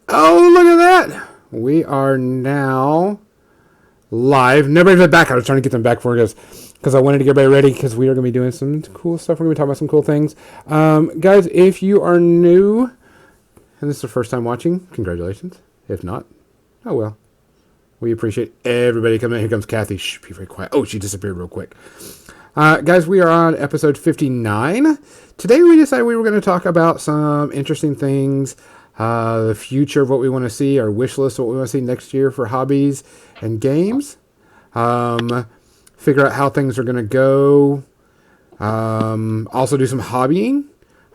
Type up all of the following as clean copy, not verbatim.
Oh, look at that! We are now live. Never even back. I was trying to get them back for you guys because I wanted to get everybody ready because we are going to be doing some cool stuff. We're going to be talking about some cool things. Guys, if you are new and this is the first time watching, congratulations. If not, oh well. We appreciate everybody coming in. Here comes Kathy. Shh, be very quiet. Oh, she disappeared real quick. Guys, we are on episode 59. Today we decided we were going to talk about some interesting things, the future of what we want to see, our wish list of what we want to see next year for hobbies and games, figure out how things are going to go, also do some hobbying.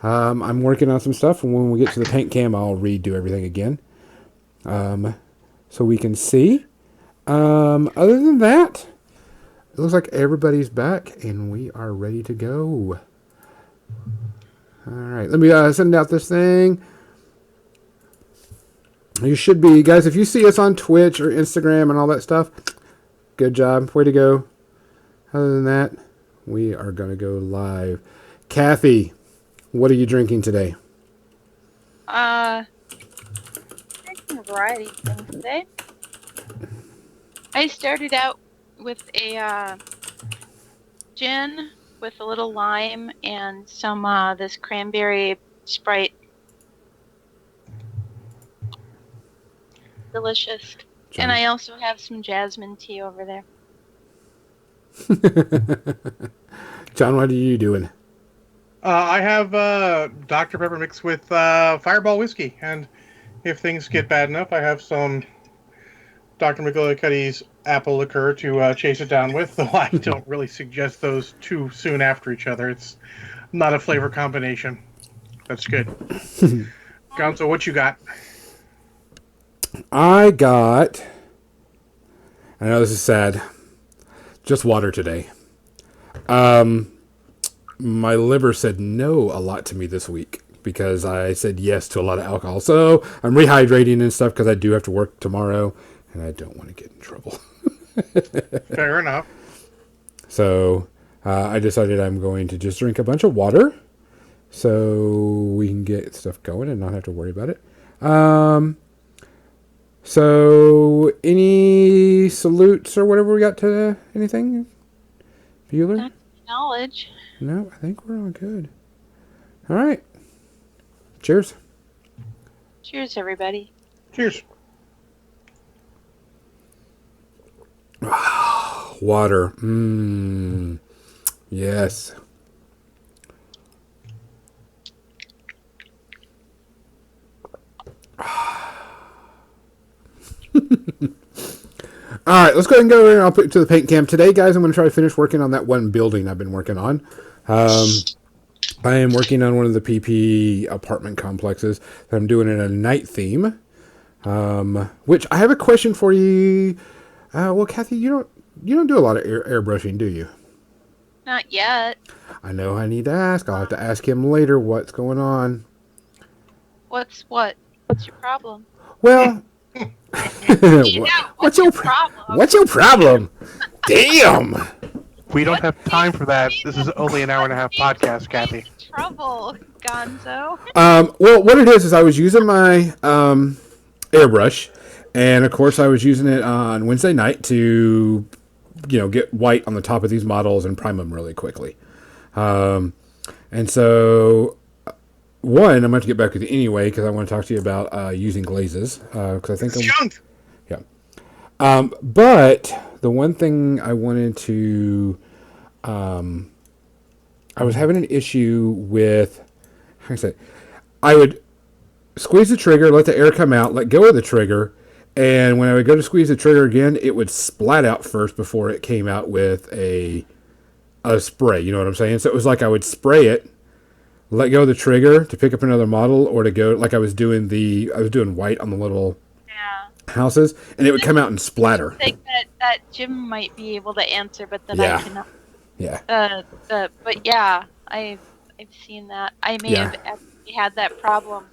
I'm working on some stuff, and when we get to the paint cam, I'll redo everything again so we can see. Other than that, it looks like everybody's back and we are ready to go. All right, let me send out this thing. You should be, guys, if you see us on Twitch or Instagram and all that stuff, good job. Way to go. Other than that, we are going to go live. Kathy, what are you drinking today? Drinking a variety of things today. I started out with a gin with a little lime and some this cranberry Sprite. Delicious. John. And I also have some jasmine tea over there. John, what are you doing? I have Dr. Pepper mixed with Fireball whiskey, and if things get bad enough, I have some Dr. McGillicuddy's apple liqueur to chase it down with, though I don't really suggest those too soon after each other. It's not a flavor combination. That's good. Gonzo, what you got? I got, I know this is sad, just water today. My liver said no a lot to me this week because I said yes to a lot of alcohol. So I'm rehydrating and stuff because I do have to work tomorrow and I don't want to get in trouble. Fair enough. So I decided I'm going to just drink a bunch of water so we can get stuff going and not have to worry about it. So any salutes or whatever we got to anything? Bueller? Not knowledge. No, I think we're all good. All right. Cheers. Cheers, everybody. Cheers. Water. Yes. All right, let's go ahead and go in. I'll put it to the paint cam. Today, guys, I'm going to try to finish working on that one building I've been working on. I am working on one of the PP apartment complexes that I'm doing in a night theme. Which I have a question for you. Well, Kathy, you don't do a lot of airbrushing, do you? Not yet. I know I need to ask. I'll have to ask him later what's going on. What's your problem? Well, what's your problem? What's your problem? Damn. We don't have time for that. This is only an hour and a half podcast, Kathy. Trouble, Gonzo. Well, what it is I was using my airbrush, and of course I was using it on Wednesday night to, get white on the top of these models and prime them really quickly. And so, one, I'm going to get back with you anyway because I want to talk to you about using glazes. Because I think junk. Yeah. But the one thing I wanted to, I was having an issue with, how can I say, I would squeeze the trigger, let the air come out, let go of the trigger, and when I would go to squeeze the trigger again, it would splat out first before it came out with a spray. You know what I'm saying? So it was like I would spray it, let go of the trigger to pick up another model, or to go like I was doing white on the little houses, and it would come out and splatter. I think that Jim might be able to answer, but that Yeah. I cannot. Yeah. But yeah, I've seen that. I may have actually had that problem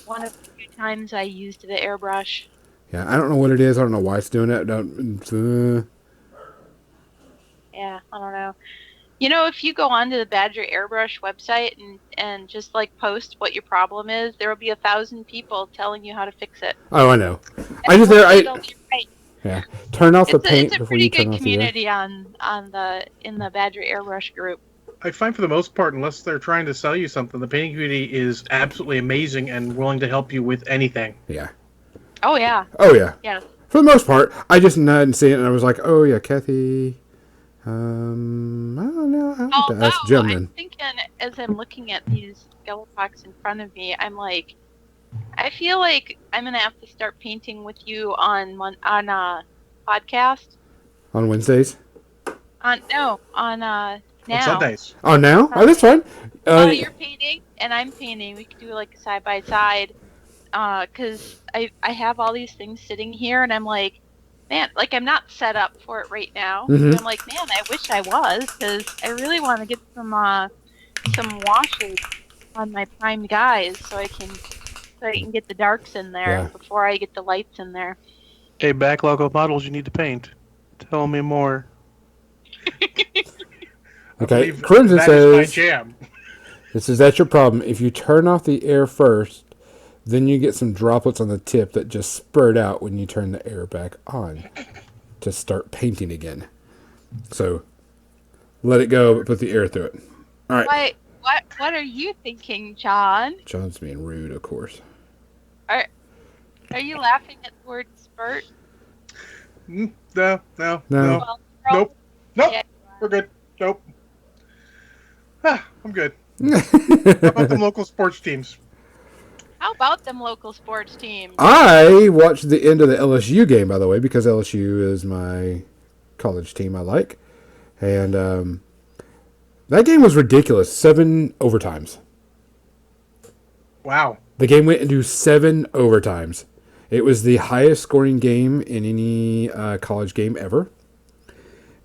one of the few times I used the airbrush. Yeah, I don't know what it is. I don't know why it's doing it. Yeah, I don't know. If you go onto the Badger Airbrush website and just like post what your problem is, there will be 1,000 people telling you how to fix it. Oh, I know. And I just hopefully they'll be right. yeah. Turn off the It's paint a before you pretty turn good off the air. community in the Badger Airbrush group. I find for the most part, unless they're trying to sell you something, the painting community is absolutely amazing and willing to help you with anything. Yeah. Oh yeah. Oh yeah. Yes. For the most part, I just hadn't seen it, and I was like, "Oh yeah, Kathy." I don't know. I have to ask Jim I'm then. thinking as I'm looking at these Skeletons in front of me, I'm like, I feel like I'm gonna have to start painting with you on a podcast. On Wednesdays. On now. On Sundays. Oh, now? Oh, that's fine. While you're painting and I'm painting, we could do like a side by side. Because I have all these things sitting here, and I'm like, man, like I'm not set up for it right now. Mhm. And I'm like, man, I wish I was, because I really want to get some washes on my prime guys so I can get the darks in there Yeah. before I get the lights in there. Hey, backlog of models you need to paint. Tell me more. Okay. Believe Crimson that is my says, jam. that's your problem. If you turn off the air first, then you get some droplets on the tip that just spurt out when you turn the air back on to start painting again. So let it go, but put the air through it. All right. What are you thinking, John? John's being rude, of course. Are you laughing at the word spurt? No. No. Well, Nope. Yeah. We're good. Nope. I'm good. How about the local sports teams? How about them local sports teams? I watched the end of the LSU game, by the way, because LSU is my college team I like. And that game was ridiculous. 7 overtimes. Wow. The game went into 7 overtimes. It was the highest scoring game in any college game ever.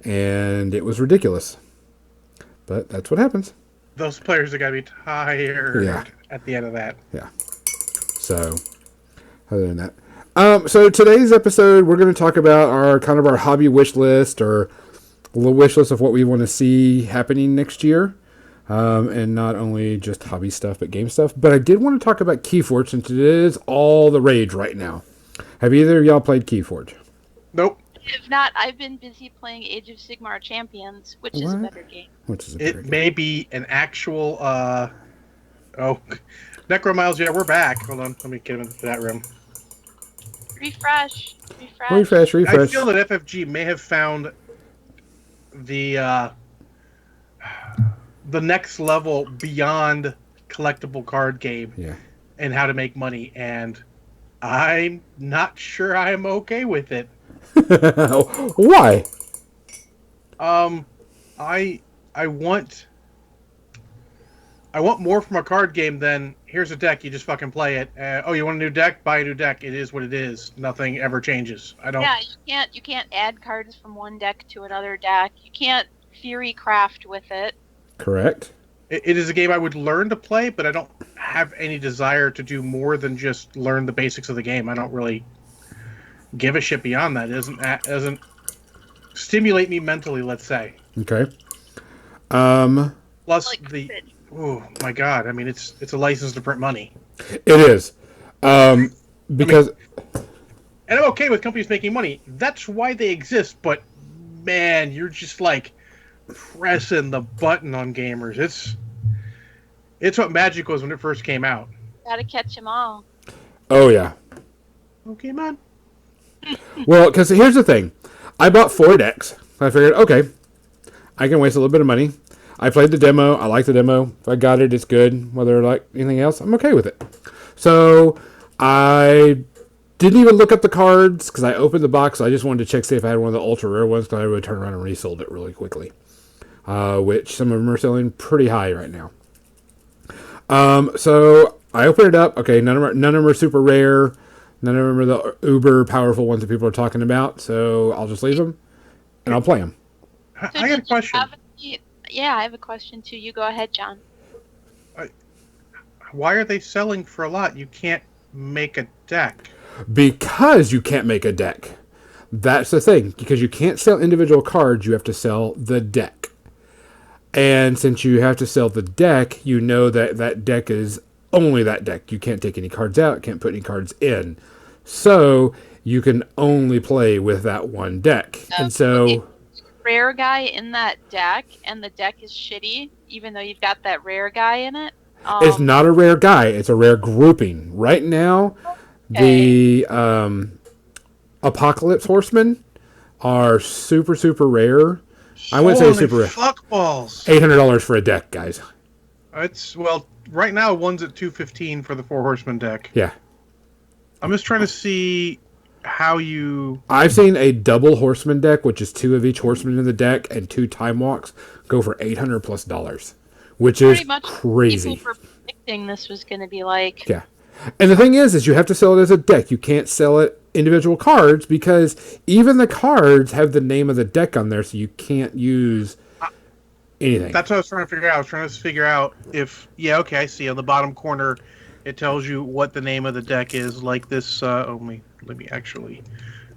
And it was ridiculous. But that's what happens. Those players are going to be tired at the end of that. Yeah. So, other than that. So today's episode, we're going to talk about our hobby wish list, or a little wish list of what we want to see happening next year. And not only just hobby stuff, but game stuff. But I did want to talk about Keyforge, since it is all the rage right now. Have either of y'all played Keyforge? Nope. If not, I've been busy playing Age of Sigmar Champions, which is a better game. Which is a better It game. may be an actual. Necromiles, yeah, we're back. Hold on. Let me get him into that room. Refresh. Refresh. I feel that FFG may have found the next level beyond collectible card game Yeah. and how to make money, and I'm not sure I'm okay with it. Why? I want more from a card game than here's a deck, you just fucking play it. Oh, you want a new deck? Buy a new deck. It is what it is. Nothing ever changes. I don't. Yeah, you can't add cards from one deck to another deck. You can't theory craft with it. Correct. It is a game I would learn to play, but I don't have any desire to do more than just learn the basics of the game. I don't really give a shit beyond that. It doesn't stimulate me mentally, let's say. Okay. Plus Like the cribbage. oh my god, I mean it's a license to print money. It is. Because And I'm okay with companies making money. That's why they exist, but man, you're just like pressing the button on gamers. It's what Magic was when it first came out. Gotta catch them all. oh yeah. Okay, man. Well, because here's the thing. I bought 4 decks. I figured, okay, I can waste a little bit of money. I played the demo. I like the demo. If I got it, it's good. Whether I like anything else, I'm okay with it. So I didn't even look up the cards because I opened the box. I just wanted to check, see if I had one of the ultra rare ones, because I would turn around and resold it really quickly. Which some of them are selling pretty high right now. So I opened it up. Okay, none of them are super rare. None of them are the uber powerful ones that people are talking about. So I'll just leave them and I'll play them. So I got a did you question. Yeah, I have a question too. You go ahead, John. Why are they selling for a lot? You can't make a deck. Because you can't make a deck. That's the thing. Because you can't sell individual cards, you have to sell the deck. And since you have to sell the deck, you know that that deck is only that deck. You can't take any cards out, can't put any cards in. So you can only play with that one deck. And so rare guy in that deck, and the deck is shitty, even though you've got that rare guy in it. It's not a rare guy. It's a rare grouping. Right now, the Apocalypse Horsemen are super, super rare. I wouldn't say super rare. Fuck balls. $800 for a deck, guys. It's, well, right now one's at $215 for the Four Horsemen deck. Yeah. I'm just trying to see how you... I've seen a double Horseman deck, which is 2 of each Horseman in the deck and 2 Time Walks, go for $800+, which is Pretty much crazy. People were predicting this was going to be like... Yeah. And the thing is you have to sell it as a deck. You can't sell it individual cards because even the cards have the name of the deck on there, so you can't use anything. That's what I was trying to figure out. I was trying to figure out if... Yeah, okay, I see. On the bottom corner, it tells you what the name of the deck is, like this... let me actually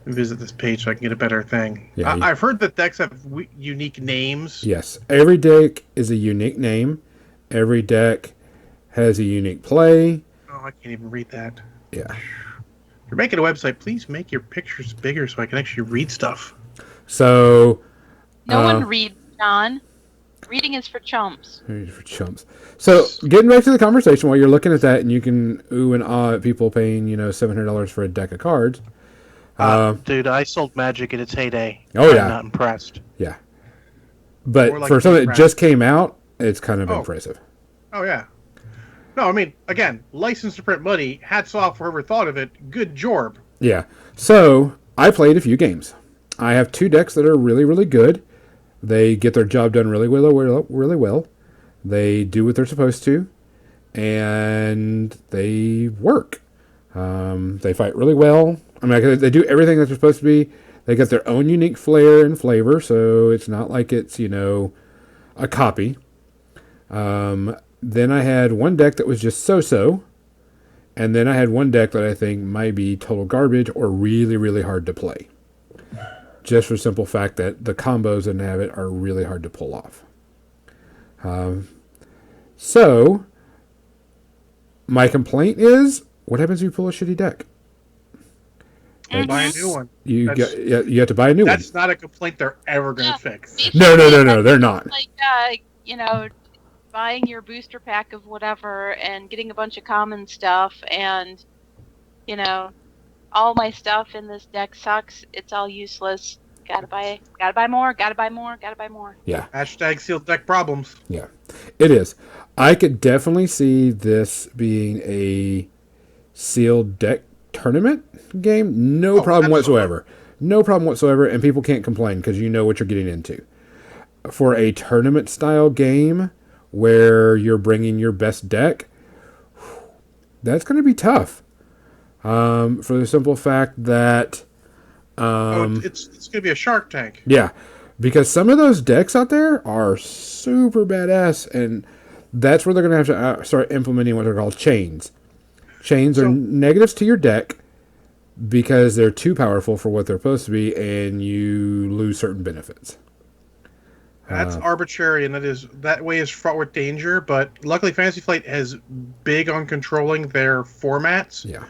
visit this page so I can get a better thing. Yeah, I've heard that decks have unique names. Yes. Every deck is a unique name. Every deck has a unique play. Oh, I can't even read that. Yeah. If you're making a website, please make your pictures bigger so I can actually read stuff. So... No one reads, John. Reading is for chumps. For chumps. So, getting back to the conversation, while you're looking at that, and you can ooh and ah at people paying, $700 for a deck of cards. Dude, I sold Magic in its heyday. Oh, yeah. I'm not impressed. Yeah. But Like for something that just came out, it's kind of impressive. Oh, yeah. No, I mean, again, licensed to print money, hats off for whoever thought of it, good job. Yeah. So, I played a few games. I have 2 decks that are really, really good. They get their job done really well. They do what they're supposed to, and they work. They fight really well. I mean, they do everything that they're supposed to be. They got their own unique flair and flavor, so it's not like it's, a copy. Then I had one deck that was just so-so, and then I had one deck that I think might be total garbage or really, really hard to play. Just for the simple fact that the combos that have it are really hard to pull off. So, my complaint is, what happens if you pull a shitty deck? Buy a new one. You have to buy a new one. That's not a complaint they're ever going to fix. No, they're not. Like, buying your booster pack of whatever and getting a bunch of common stuff and, all my stuff in this deck sucks. It's all useless. Gotta buy more. Yeah. Hashtag sealed deck problems. Yeah, it is. I could definitely see this being a sealed deck tournament game. No problem whatsoever. No problem whatsoever, and people can't complain because you know what you're getting into. For a tournament style game where you're bringing your best deck, that's going to be tough. For the simple fact that it's going to be a Shark Tank. Yeah, because some of those decks out there are super badass, and that's where they're going to have to start implementing what are called chains. Chains are negatives to your deck because they're too powerful for what they're supposed to be, and you lose certain benefits. That's arbitrary, and that way is fraught with danger, but luckily Fantasy Flight is big on controlling their formats. Yeah.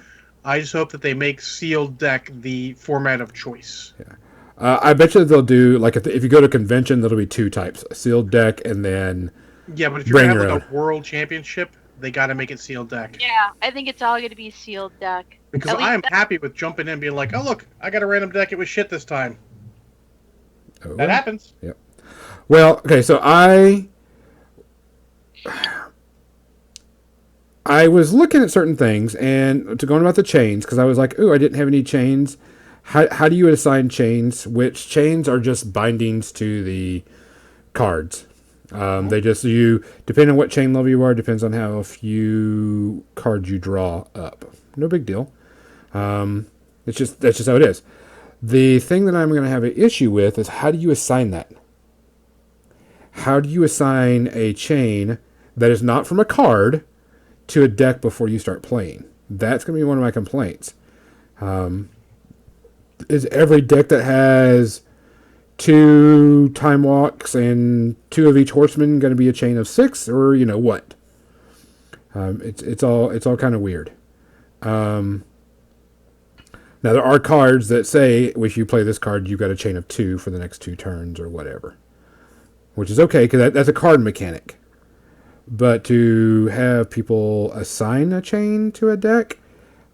I just hope that they make sealed deck the format of choice. Yeah. I bet you they'll do, like, if you go to convention, there'll be 2 types. A sealed deck and then... Yeah, but if you're going to have a world championship, they got to make it sealed deck. Yeah, I think it's all going to be sealed deck. Because I am happy with jumping in and being like, oh, look, I got a random deck. It was shit this time. Oh, that happens. Yep. Well, okay, so I was looking at certain things and going about the chains because I was like, ooh, I didn't have any chains. How do you assign chains? Which chains are just bindings to the cards. They just, depending on what chain level you are, depends on how few cards you draw up. No big deal. That's just how it is. The thing that I'm going to have an issue with is how do you assign that? How do you assign a chain that is not from a card to a deck before you start playing? That's going to be one of my complaints. Is every deck that has 2 time walks and 2 of each horseman going to be a chain of 6, or what? It's all kind of weird. Now there are cards that say if you play this card, you've got a chain of 2 for the next 2 turns or whatever, which is okay because that's a card mechanic. But to have people assign a chain to a deck,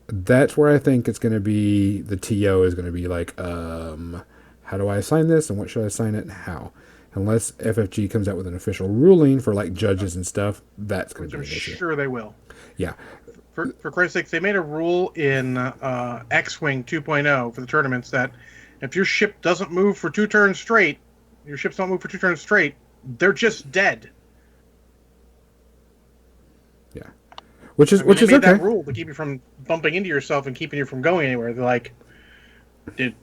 that's where I think it's going to be. The TO is going to be like, how do I assign this, and what should I assign it, and how? Unless FFG comes out with an official ruling for like judges and stuff, that's going to be an issue. Sure they will. Yeah. For Christ's sake, they made a rule in X-Wing 2.0 for the tournaments that if your ship doesn't move for 2 turns straight, they're just dead. Yeah. Which is they made okay. that rule to keep you from bumping into yourself and keeping you from going anywhere. They're like, they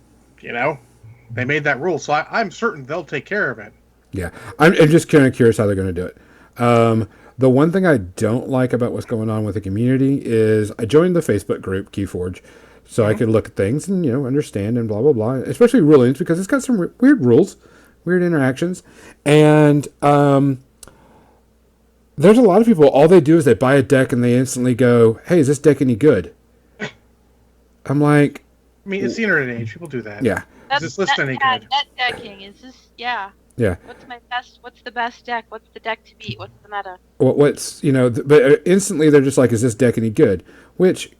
made that rule, so I'm certain they'll take care of it. Yeah. I'm just kind of curious how they're going to do it. The one thing I don't like about what's going on with the community is I joined the Facebook group Keyforge so I could look at things and understand and blah blah blah, especially rulings because it's got some weird rules, weird interactions, and there's a lot of people. All they do is they buy a deck and they instantly go, "Hey, is this deck any good?" I'm like, I mean, it's the internet age. People do that. Yeah. Is this list any good? Net decking. Is this? Yeah. Yeah. What's the best deck? What's the deck to beat? What's the meta? But instantly they're just like, is this deck any good? Which,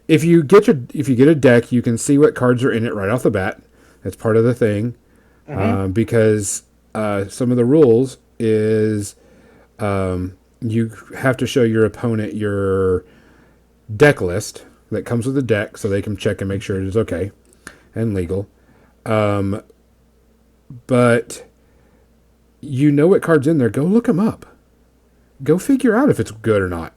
if you get a deck, you can see what cards are in it right off the bat. That's part of the thing, because some of the rules is you have to show your opponent your deck list that comes with the deck, so they can check and make sure it is okay and legal. But what cards in there, go look them up. Go figure out if it's good or not.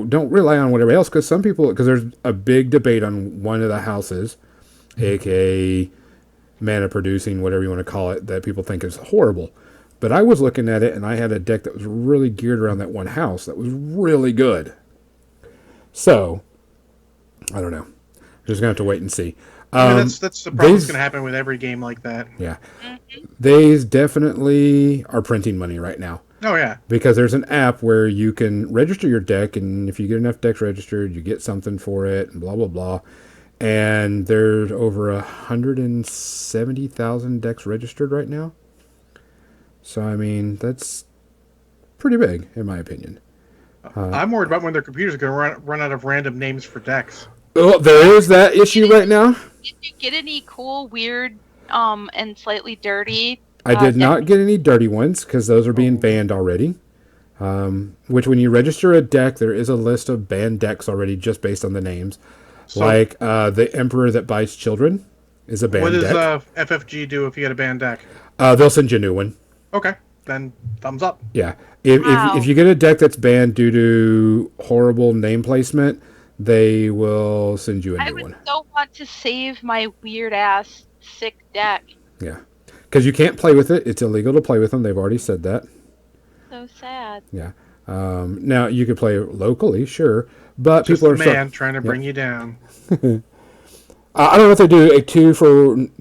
Don't rely on whatever else, because there's a big debate on one of the houses, aka mana producing, whatever you want to call it, that people think is horrible. But I was looking at it, and I had a deck that was really geared around that one house that was really good. So, I don't know. Just going to have to wait and see. That's the problem that's going to happen with every game like that. Yeah. They definitely are printing money right now. Oh, yeah. Because there's an app where you can register your deck, and if you get enough decks registered, you get something for it, and blah, blah, blah. And there's over 170,000 decks registered right now. So, I mean, that's pretty big, in my opinion. I'm worried about when their computers are going to run out of random names for decks. Well, there is that issue right now. Did you get any cool, weird, and slightly dirty? I did not get any dirty ones because those are being banned already. Which, when you register a deck, there is a list of banned decks already just based on the names. So, like the Emperor That Buys Children is a banned deck. What does FFG do if you get a banned deck? They'll send you a new one. Okay, then thumbs up. Yeah. If you get a deck that's banned due to horrible name placement, they will send you a new one. I would so want to save my weird-ass sick deck. Yeah. Because you can't play with it. It's illegal to play with them. They've already said that. So sad. Yeah. Now, you could play locally, sure. But Just people are trying to bring you down. I don't know if they do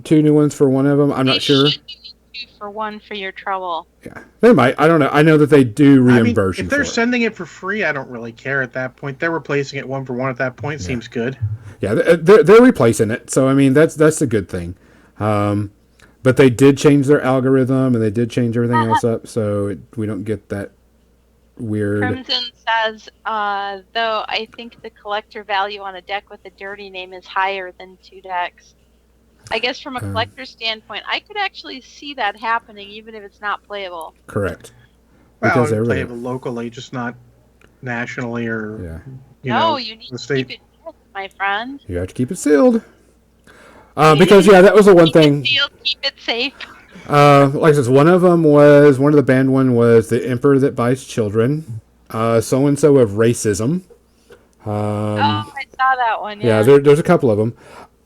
two new ones for one of them. I'm not sure. Should do 2 for 1 for your trouble. Yeah, they might. I don't know. I know that they do reimburse you. If they're sending it for free, I don't really care at that point. They're replacing it 1 for 1 at that point. Seems good. Yeah, they're replacing it. So I mean, that's a good thing. But they did change their algorithm and they did change everything else up, so we don't get that weird. Crimson says, though I think the collector value on a deck with a dirty name is higher than 2 decks. I guess from a collector's standpoint, I could actually see that happening, even if it's not playable. Correct. Well, it's playable locally, just not nationally or you need to keep it sealed, my friend. You have to keep it sealed. Because that was the one thing. Keep it safe. Like I said, one of the banned one was the Emperor That Buys Children. So and so of racism. I saw that one. Yeah, there's a couple of them.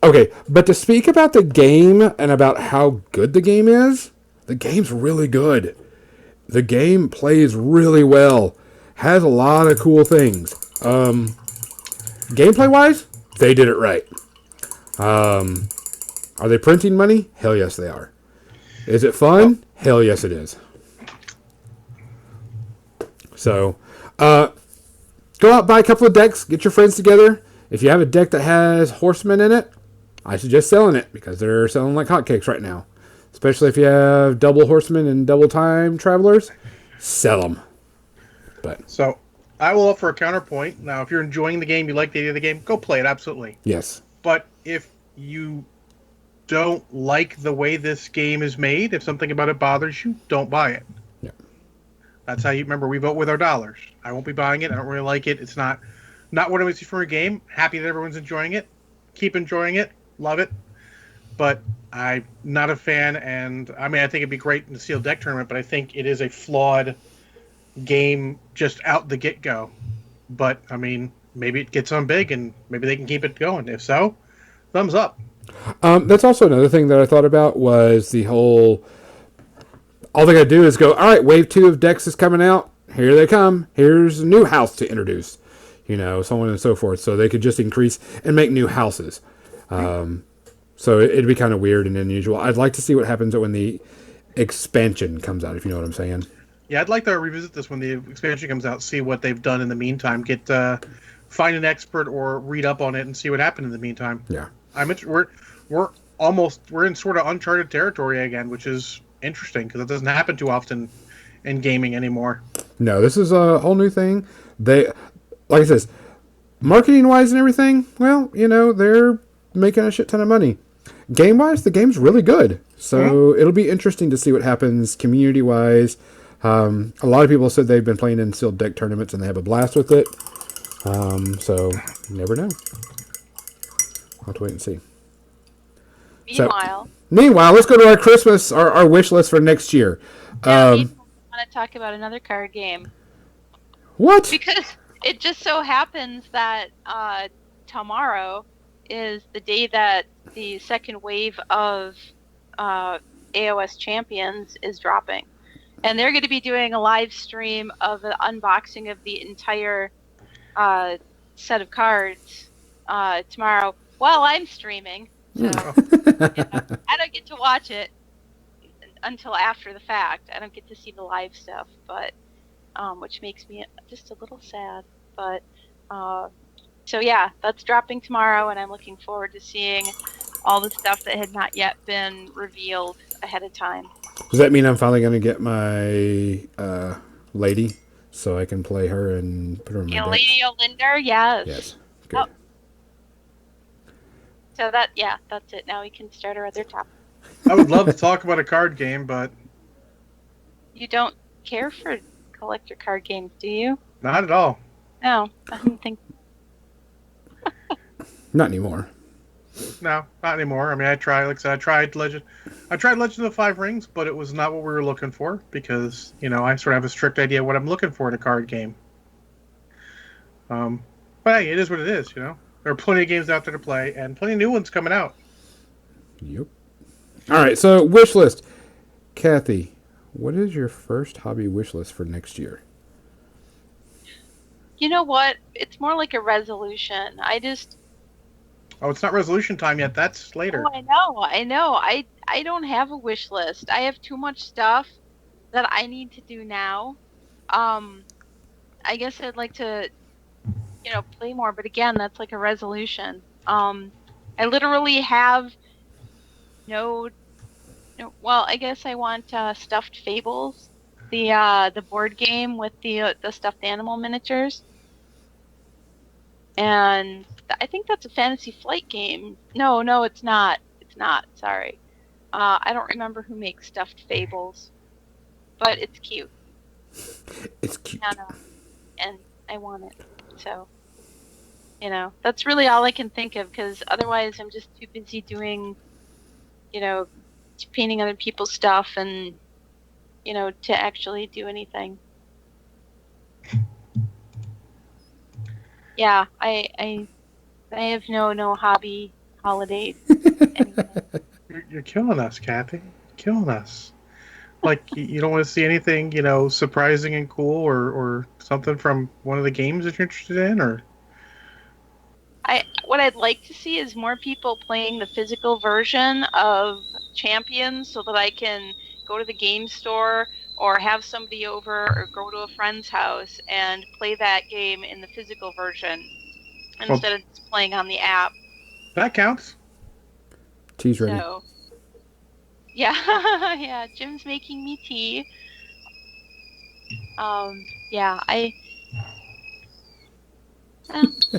Okay, but to speak about the game and about how good the game is, the game's really good. The game plays really well. Has a lot of cool things. Gameplay-wise, they did it right. Are they printing money? Hell yes, they are. Is it fun? Hell yes, it is. So, go out, buy a couple of decks, get your friends together. If you have a deck that has horsemen in it, I suggest selling it because they're selling like hotcakes right now. Especially if you have double horsemen and double time travelers, sell them. But So I will offer a counterpoint. Now, if you're enjoying the game, you like the idea of the game, go play it, absolutely. yes, But if you don't like the way this game is made, if something about it bothers you, don't buy it. yeah, That's how you remember we vote with our dollars. I won't be buying it. I don't really like it. It's not what I would see from a game. Happy that everyone's enjoying it. Keep enjoying it. Love it. But I'm not a fan, and I mean I think it'd be great in the sealed deck tournament, but I think it is a flawed game just out the get go. But I mean, maybe it gets on big and maybe they can keep it going. If so, thumbs up. that's also another thing that I thought about was the whole. All they gotta do is go. All right, wave 2 of decks is coming out. Here they come. Here's a new house to introduce. So on and so forth. So they could just increase and make new houses. So it'd be kind of weird and unusual. I'd like to see what happens when the expansion comes out, if you know what I'm saying. Yeah, I'd like to revisit this when the expansion comes out, see what they've done in the meantime. Find an expert or read up on it and see what happened in the meantime. Yeah. We're in sort of uncharted territory again, which is interesting because it doesn't happen too often in gaming anymore. No, this is a whole new thing. They, like I says, marketing wise and everything, well, they're making a shit ton of money. Game wise, the game's really good. So it'll be interesting to see what happens community wise. A lot of people said they've been playing in sealed deck tournaments and they have a blast with it. So you never know. I'll have to wait and see. Meanwhile, Let's go to our Christmas, our wish list for next year. I want to talk about another card game. What? Because it just so happens that tomorrow is the day that the second wave of AOS Champions is dropping. And they're going to be doing a live stream of the unboxing of the entire set of cards tomorrow while I'm streaming. So I don't get to watch it until after the fact. I don't get to see the live stuff, but which makes me just a little sad. But so yeah, that's dropping tomorrow, and I'm looking forward to seeing all the stuff that had not yet been revealed ahead of time. Does that mean I'm finally going to get my lady so I can play her and put her in my deck? Lady Olinder, yes. Yes. Good. Oh. So that's it. Now we can start our other topic. I would love to talk about a card game, but You don't care for collector card games, do you? not at all. No, I didn't think. Not anymore. No, not anymore. I mean, I tried Legend of the Five Rings, but it was not what we were looking for because I sort of have a strict idea of what I'm looking for in a card game. But hey, it is what it is. There are plenty of games out there to play, and plenty of new ones coming out. Yep. All right, so wish list. Kathy, what is your first hobby wish list for next year? You know what? It's more like a resolution. Oh, it's not resolution time yet. That's later. Oh, I know. I don't have a wish list. I have too much stuff that I need to do now. I guess I'd like to, play more, but again, that's like a resolution. I literally have no. Well, I guess I want stuffed Fables, the board game with the stuffed animal miniatures, and I think that's a Fantasy Flight game. No, it's not. It's not. Sorry. I don't remember who makes stuffed Fables, but it's cute. It's cute. And I want it. So, that's really all I can think of because otherwise I'm just too busy doing, painting other people's stuff and, to actually do anything. Yeah, I have no hobby holidays. You're killing us, Kathy. Killing us. Like, you don't want to see anything, surprising and cool or something from one of the games that you're interested in, or? What I'd like to see is more people playing the physical version of champions so that I can go to the game store or have somebody over or go to a friend's house and play that game in the physical version Well, instead of just playing on the app. that counts. Tea's ready. So, yeah, yeah, Jim's making me tea. Yeah,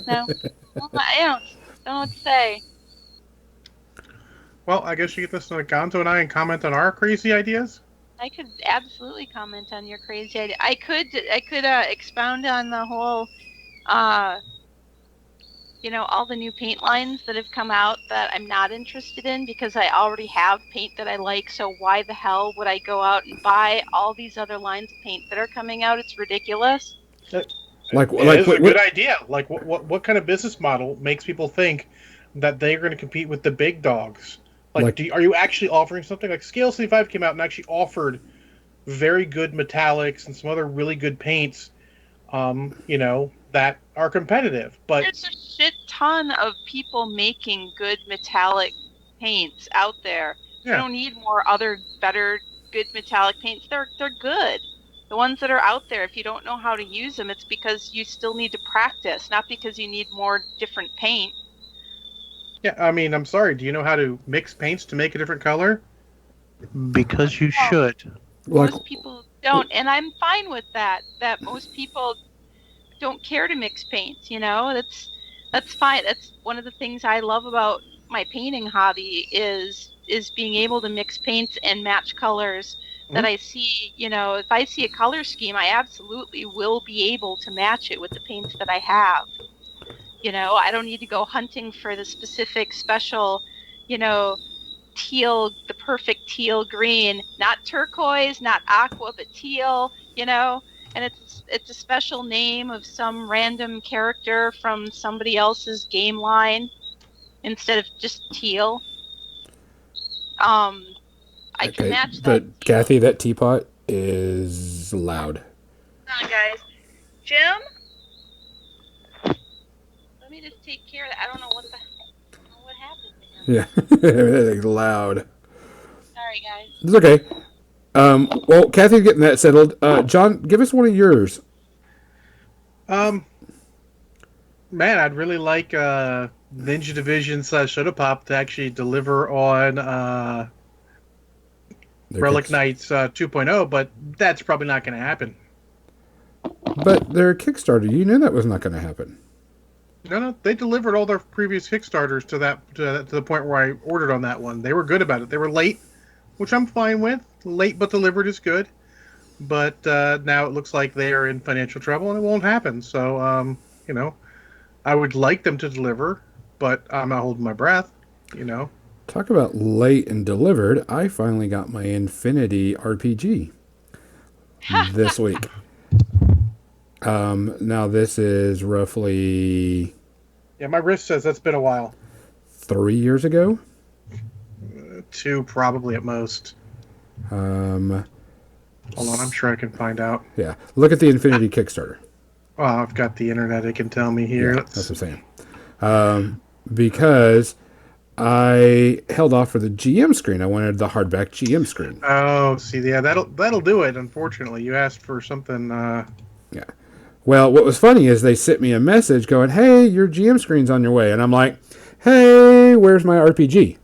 no, well, I don't know what to say. Well, I guess you get this to Gonzo and I and comment on our crazy ideas. I could absolutely comment on your crazy idea. I could expound on the whole, all the new paint lines that have come out that I'm not interested in because I already have paint that I like. So why the hell would I go out and buy all these other lines of paint that are coming out? It's ridiculous. Like It is a good idea. Like, what kind of business model makes people think that they're going to compete with the big dogs? Like, are you actually offering something? Like, Scale 75 came out and actually offered very good metallics and some other really good paints, that are competitive. But there's a shit ton of people making good metallic paints out there. Yeah. You don't need more better, good metallic paints. They're good. The ones that are out there, if you don't know how to use them, it's because you still need to practice, not because you need more different paint. Yeah, I mean, I'm sorry. Do you know how to mix paints to make a different color? Because you should. Most people don't, and I'm fine with that. That most people don't care to mix paints. That's fine. That's one of the things I love about my painting hobby is being able to mix paints and match colors. Mm-hmm. That I see, if I see a color scheme, I absolutely will be able to match it with the paints that I have. I don't need to go hunting for the specific special, teal, the perfect teal green, not turquoise, not aqua, but teal, and it's a special name of some random character from somebody else's game line instead of just teal. I can match that. But Kathy, that teapot is loud. Hold on, guys. Jim? Let me just take care of that. I don't know what happened to him. Yeah, everything's loud. Sorry, guys. It's okay. Well, Kathy's getting that settled. John, give us one of yours. Man, I'd really like Ninja Division / Shadowpop to actually deliver on Relic Knights 2.0, but that's probably not going to happen. But their Kickstarter, you knew that was not going to happen. No, they delivered all their previous Kickstarters to the point where I ordered on that one. They were good about it. They were late, which I'm fine with. Late but delivered is good. But now it looks like they are in financial trouble and it won't happen. So, I would like them to deliver, but I'm not holding my breath, Talk about late and delivered. I finally got my Infinity RPG this week. Now this is roughly... Yeah, my wrist says that's been a while. 3 years ago? 2 probably at most. Hold on, I'm sure I can find out. Yeah, look at the Infinity Kickstarter. Oh, I've got the internet. It can tell me here. Yeah, that's what I'm saying. Because I held off for the GM screen. I wanted the hardback GM screen. Oh, see, yeah, that'll do it. Unfortunately, you asked for something. Yeah. Well, what was funny is they sent me a message going, "Hey, your GM screen's on your way," and I'm like, "Hey, where's my RPG?"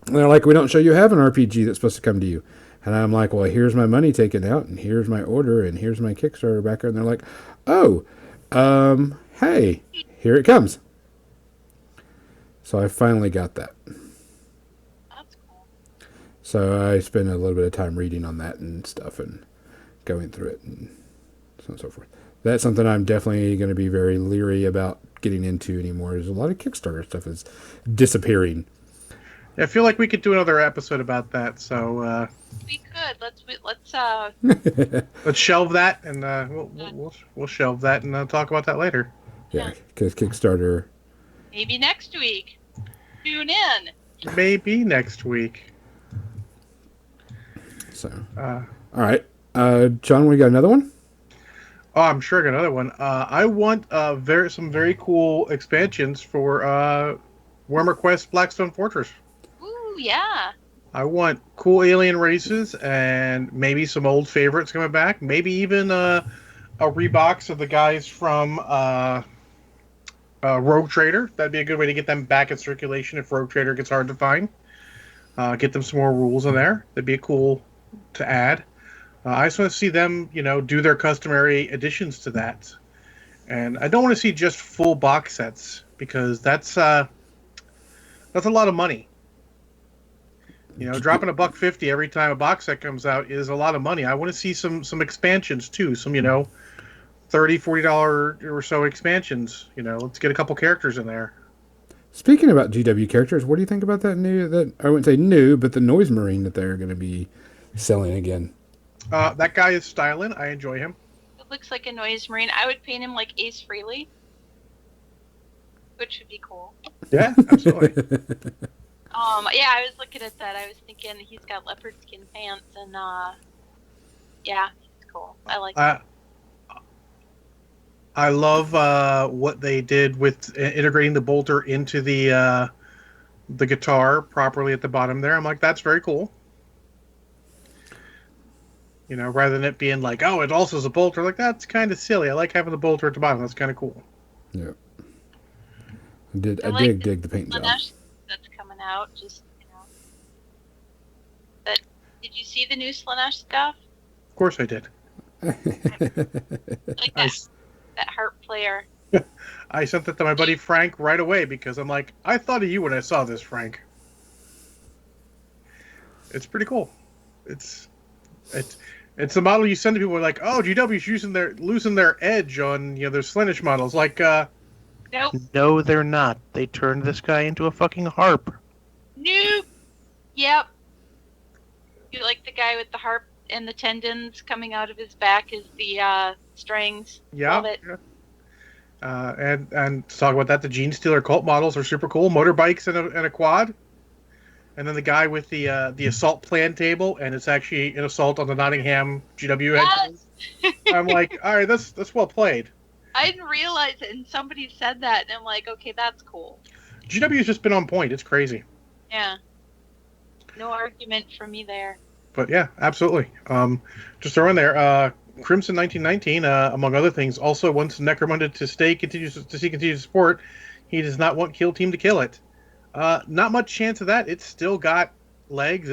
And they're like, "We don't show you have an RPG that's supposed to come to you." And I'm like, "Well, here's my money taken out, and here's my order, and here's my Kickstarter backer." And they're like, "Oh, hey, here it comes." So I finally got that. That's cool. So I spent a little bit of time reading on that and stuff and going through it and so on and so forth. That's something I'm definitely going to be very leery about getting into anymore. There's a lot of Kickstarter stuff is disappearing. Yeah, I feel like we could do another episode about that. So we could. Let's shelve that, and we'll shelve that and talk about that later. Yeah, because Kickstarter. Maybe next week. Tune in. Maybe next week. So, all right, John, we got another one. Oh, I'm sure I got another one. I want some very cool expansions for Warhammer Quest Blackstone Fortress. Ooh, yeah. I want cool alien races and maybe some old favorites coming back. Maybe even a rebox of the guys from Rogue Trader. That'd be a good way to get them back in circulation if Rogue Trader gets hard to find. Get them some more rules in there. That'd be cool to add. I just want to see them, do their customary additions to that. And I don't want to see just full box sets because that's a lot of money. Dropping $1.50 every time a box set comes out is a lot of money. I want to see some expansions too. Some $30-$40 or so expansions. Let's get a couple characters in there. Speaking about GW characters, what do you think about that I wouldn't say new, but the Noise Marine that they're going to be selling again? That guy is styling. I enjoy him. It looks like a Noise Marine. I would paint him like Ace Frehley, which would be cool. Yeah, absolutely. Yeah, I was looking at that. I was thinking he's got leopard skin pants, and yeah, he's cool. I like it. I love what they did with integrating the bolter into the guitar properly at the bottom there. I'm like, that's very cool. Rather than it being like, oh, it also is a bolter. Like, that's kind of silly. I like having the bolter at the bottom. That's kind of cool. Yeah. I dig the paint job. That's coming out. But did you see the new Slanesh stuff? Of course I did. Like that harp player. I sent that to my buddy Frank right away because I'm like, I thought of you when I saw this, Frank. It's pretty cool. It's the model you send to people like, oh, GW's losing their edge on their Slanesh models. Like, Nope. No, they're not. They turned this guy into a fucking harp. Nope. Yep. You like the guy with the harp and the tendons coming out of his back is the strings. yeah. Love it. Yeah. And to talk about that, the Gene Stealer cult models are super cool. Motorbikes and a quad. And then the guy with the assault plan table, and it's actually an assault on the Nottingham GW headquarters. Yes! I'm like, all right, that's well played. I didn't realize it, and somebody said that, and I'm like, okay, that's cool. GW's just been on point. It's crazy. Yeah. No argument from me there. But yeah, absolutely. Just throw in there, Crimson 1919, among other things, also wants Necromunda to see continued support. He does not want Kill Team to kill it. Not much chance of that. It's still got legs.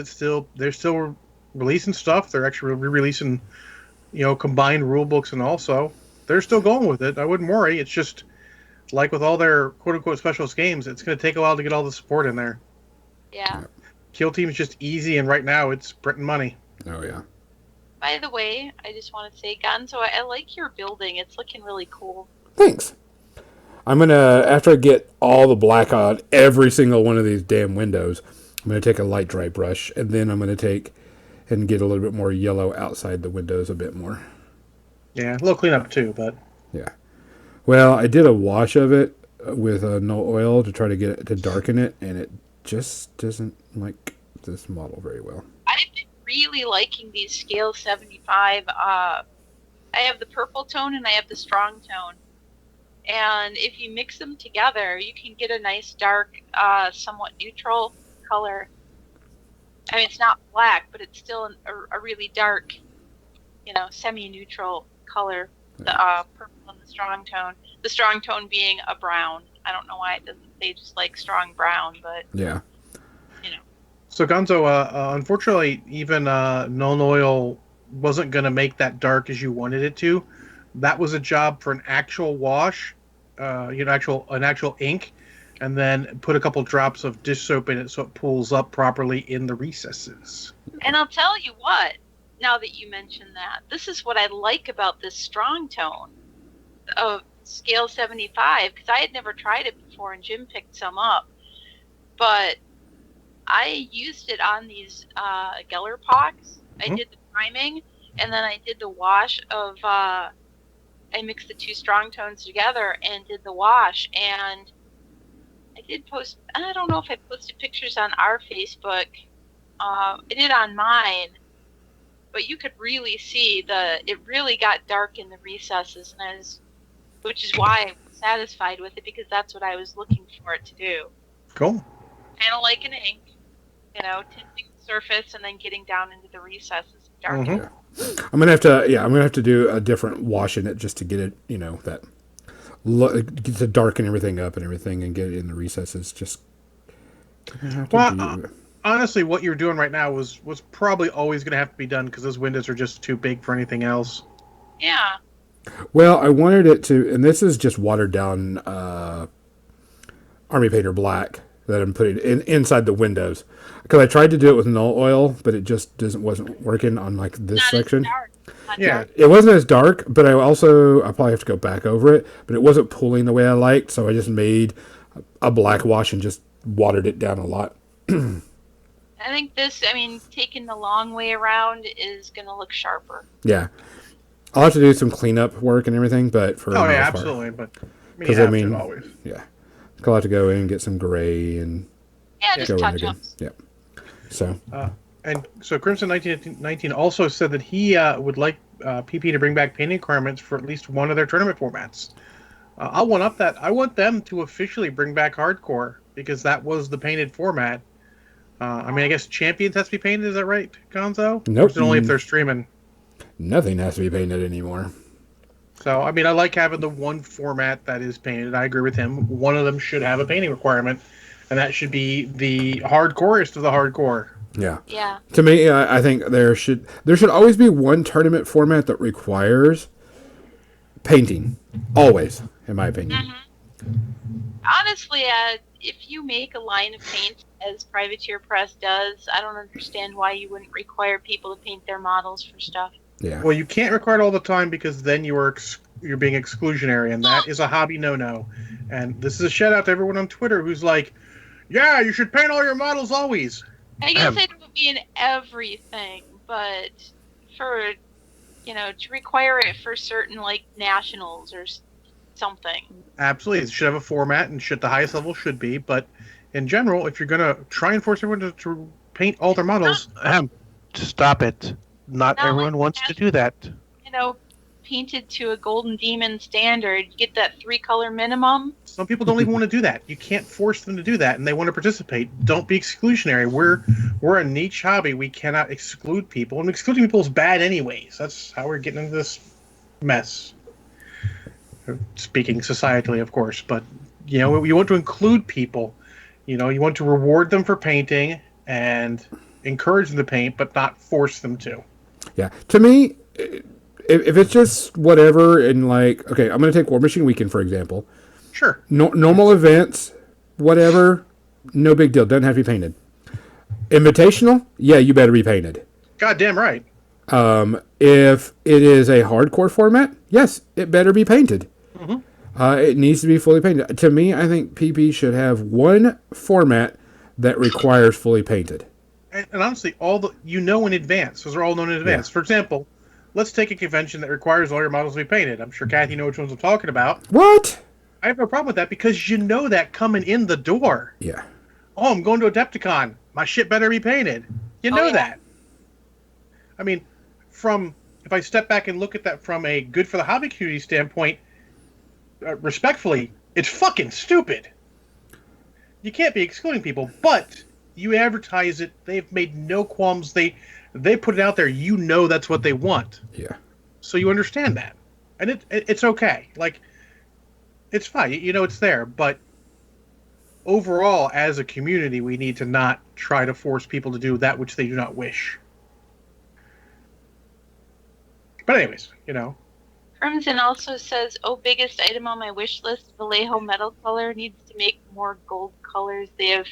They're still releasing stuff. They're actually re-releasing, combined rule books and also they're still going with it. I wouldn't worry. It's just like with all their quote unquote specialist games, it's going to take a while to get all the support in there. Yeah. Kill Team is just easy, and right now it's printing money. Oh yeah. By the way, I just want to say, Gonzo, I like your building. It's looking really cool. Thanks. I'm gonna, after I get all the black on every single one of these damn windows, I'm gonna take a light dry brush, and then I'm gonna take and get a little bit more yellow outside the windows a bit more. Yeah, a little cleanup too, but yeah. Well, I did a wash of it with no oil to try to get it to darken it, and it just doesn't like this model very well. I've been really liking these scale 75. I have the purple tone and I have the strong tone. And if you mix them together, you can get a nice dark, somewhat neutral color. I mean, it's not black, but it's still a really dark, semi-neutral color. The purple and the strong tone. The strong tone being a brown. I don't know why it doesn't say just like strong brown, but yeah. So Gonzo, unfortunately, even Null Oil wasn't going to make that dark as you wanted it to. That was a job for an actual wash, an actual ink, and then put a couple drops of dish soap in it so it pulls up properly in the recesses. And I'll tell you what, now that you mention that, this is what I like about this strong tone of scale 75, because I had never tried it before, and Jim picked some up. But I used it on these Geller pox. I did the priming, and then I did the wash of, I mixed the two strong tones together and did the wash. And I did post, I don't know if I posted pictures on our Facebook. I did on mine, but you could really see it really got dark in the recesses, and which is why I was satisfied with it, because that's what I was looking for it to do. Cool. Kind of like an ink, tinting surface and then getting down into the recesses and darkening. Mhm. I'm gonna have to do a different wash in it just to get it, that to darken everything up and everything and get it in the recesses. Just gonna have to Well, do. honestly, what you're doing right now was probably always going to have to be done because those windows are just too big for anything else. Yeah. Well, I wanted it to, and this is just watered down Army Painter Black that I'm putting inside the windows because I tried to do it with null oil, but it just wasn't working on like this Not section. as dark. Not Yeah. dark. It wasn't as dark, but I probably have to go back over it, but it wasn't pulling the way I liked, so I just made a black wash and just watered it down a lot. I think taking the long way around is going to look sharper. Yeah. I'll have to do some cleanup work and everything, but for Oh the yeah, most absolutely. But Because you have to always. yeah, I'll have to go in and get some gray and Yeah, just go in touch again. ups. Yeah. So And so Crimson 1919 also said that he would like PP to bring back painting requirements for at least one of their tournament formats. I'll one up that. I want them to officially bring back hardcore because that was the painted format. I guess Champions has to be painted. Is that right, Gonzo? Nope. Or is it only if they're streaming? nothing has to be painted anymore. So, I like having the one format that is painted. I agree with him. One of them should have a painting requirement, and that should be the hardcorest of the hardcore. Yeah. Yeah. To me, I think there should always be one tournament format that requires painting. Always, in my opinion. Honestly, if you make a line of paint as Privateer Press does, I don't understand why you wouldn't require people to paint their models for stuff. Yeah. Well, you can't require it all the time because then you're being exclusionary, and that is a hobby no-no. And this is a shout out to everyone on Twitter who's like, "Yeah, you should paint all your models always." I guess it would be in everything, but for, to require it for certain, like, nationals or something. Absolutely, it should have a format, and the highest level should be. But in general, if you're gonna try and force everyone to paint all their models, Stop it. Not Not everyone like wants to do that. Painted to a Golden Demon standard, you get that 3-color minimum. some people don't even want to do that. You can't force them to do that, and they want to participate. Don't be exclusionary. We're a niche hobby. We cannot exclude people, and excluding people is bad anyways. That's how we're getting into this mess. Speaking societally, of course, but you want to include people. You want to reward them for painting and encourage them to paint, but not force them to. Yeah. To me, if it's just whatever, and like, okay, I'm going to take War Machine Weekend, for example. Sure. Normal events, whatever, no big deal. Doesn't have to be painted. Invitational, yeah, you better be painted. Goddamn right. If it is a hardcore format, yes, it better be painted. It needs to be fully painted. To me, I think PP should have one format that requires fully painted. And honestly, in advance. Those are all known in advance. Yeah. For example, let's take a convention that requires all your models to be painted. I'm sure Kathy knows which ones I'm talking about. What? I have no problem with that because you know that coming in the door. Yeah. Oh, I'm going to Adepticon. My shit better be painted. You know that. If I step back and look at that from a good for the hobby community standpoint, respectfully, it's fucking stupid. You can't be excluding people, but you advertise it. They've made no qualms. They put it out there. That's what they want. Yeah. So you understand that, and it's okay. Like, it's fine. It's there, but overall, as a community, we need to not try to force people to do that which they do not wish. But anyways, Crimson also says, biggest item on my wish list, Vallejo Metal Color needs to make more gold colors. They have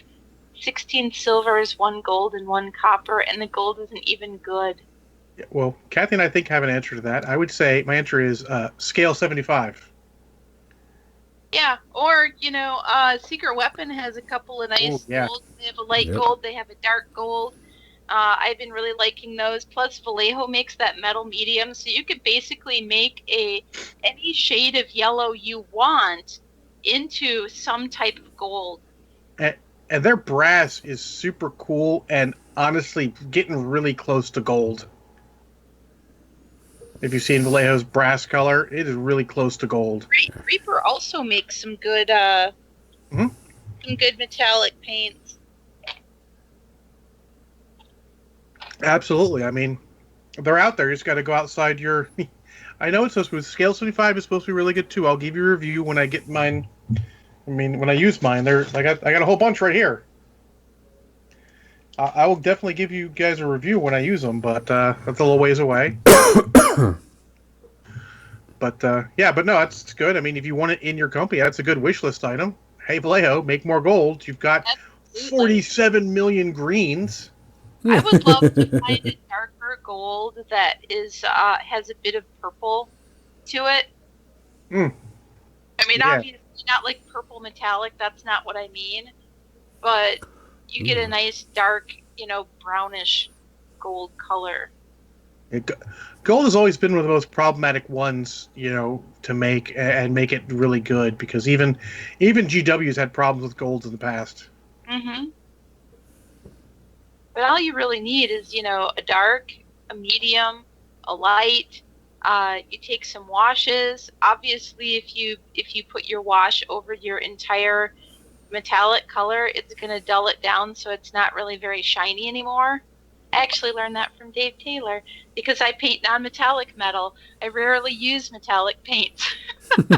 16 silvers, 1 gold, and 1 copper, and the gold isn't even good. Yeah, well, Kathy and I think have an answer to that. I would say my answer is scale 75. Yeah, or, Secret Weapon has a couple of nice golds. They have a light gold, they have a dark gold. I've been really liking those. Plus, Vallejo makes that metal medium, so you could basically make any shade of yellow you want into some type of gold. And their brass is super cool and honestly getting really close to gold. If you've seen Vallejo's brass color, it is really close to gold. Reaper also makes some good, some good metallic paints. Absolutely. I mean, they're out there. You just got to go outside your. I know it's supposed to be scale 75 is supposed to be really good too. I'll give you a review when I get mine. I mean, when I use mine, I got a whole bunch right here. I will definitely give you guys a review when I use them, but that's a little ways away. But yeah, but no, that's good. I mean, if you want it in your company, that's a good wish list item. Hey, Vallejo, make more gold. You've got Absolutely. 47 million greens. I would love to find a darker gold that is has a bit of purple to it. Mm. I mean, Yeah. obviously not like purple metallic. That's not what I mean. But you get a nice dark, brownish gold color. Gold has always been one of the most problematic ones, to make and make it really good because even GW's had problems with golds in the past. Mm-hmm. But all you really need is, a dark, a medium, a light. You take some washes. Obviously, if you put your wash over your entire metallic color, it's going to dull it down so it's not really very shiny anymore. I actually learned that from Dave Taylor because I paint non-metallic metal. I rarely use metallic paints. I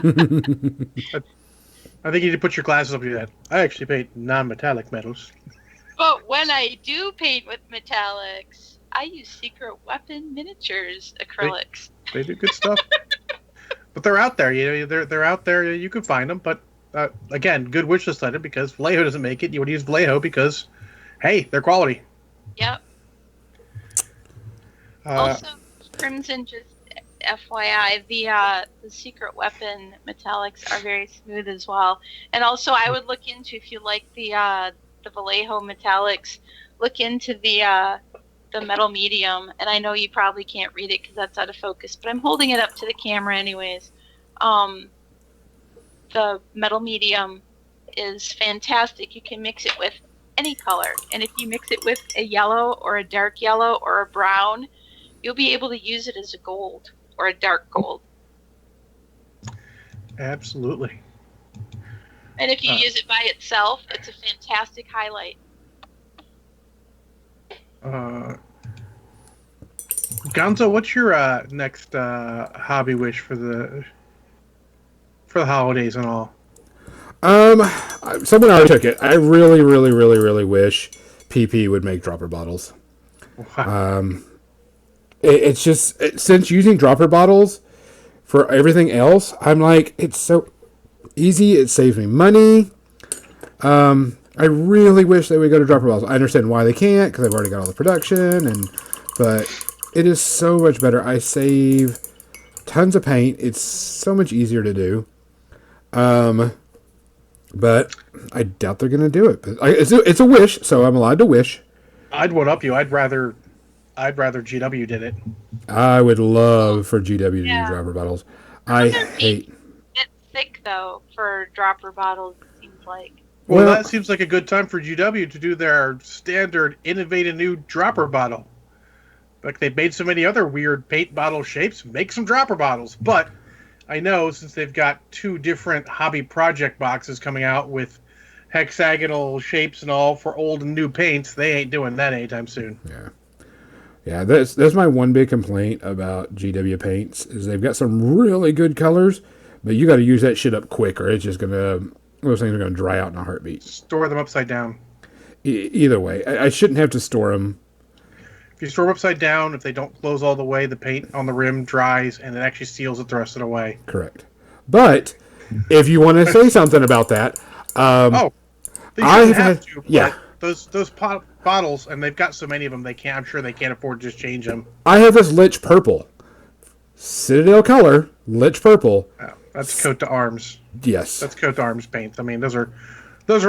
think you need to put your glasses up your head. I actually paint non-metallic metals. But when I do paint with metallics, I use Secret Weapon Miniatures acrylics. They do good stuff. But they're out there. They're out there. You can find them. But again, good wish list item because Vallejo doesn't make it. You would use Vallejo because, hey, they're quality. Yep. Also, Crimson, just FYI, the Secret Weapon metallics are very smooth as well. And also, I would look into, if you like the Vallejo metallics, look into the metal medium. And I know you probably can't read it because that's out of focus, but I'm holding it up to the camera anyways. The metal medium is fantastic. You can mix it with any color, and if you mix it with a yellow or a dark yellow or a brown, you'll be able to use it as a gold or a dark gold. Absolutely. And if you use it by itself, it's a fantastic highlight. Gonzo, what's your next hobby wish for the holidays and all? Someone already took it. I really, really, really, really wish PP would make dropper bottles. Wow. It's just, since using dropper bottles for everything else, I'm like, it's so easy. It saves me money. I really wish they would go to dropper bottles. I understand why they can't because I've already got all the production, but it is so much better. I save tons of paint. It's so much easier to do. But I doubt they're going to do it. But it's a wish, so I'm allowed to wish. I'd one up you. I'd rather GW did it. I would love for GW to do dropper bottles. I Those are hate. It's thick though for dropper bottles. It seems like. Well, that seems like a good time for GW to do their standard innovative new dropper bottle. Like they've made so many other weird paint bottle shapes, make some dropper bottles. But I know since they've got 2 different hobby project boxes coming out with hexagonal shapes and all for old and new paints, they ain't doing that anytime soon. Yeah. That's my one big complaint about GW paints is they've got some really good colors, but you got to use that shit up quick, or it's just those things are gonna dry out in a heartbeat. Store them upside down. Either way, I shouldn't have to store them. If you store them upside down, if they don't close all the way, the paint on the rim dries and it actually seals it the rest of the way. Correct. But if you want to say something about that, I've had to. Yeah. Those bottles, and they've got so many of them, I'm sure they can't afford to just change them. I have this Lich Purple. Citadel color, Lich Purple. Oh, that's coat to arms. Yes. That's coat to arms paint. I mean, those are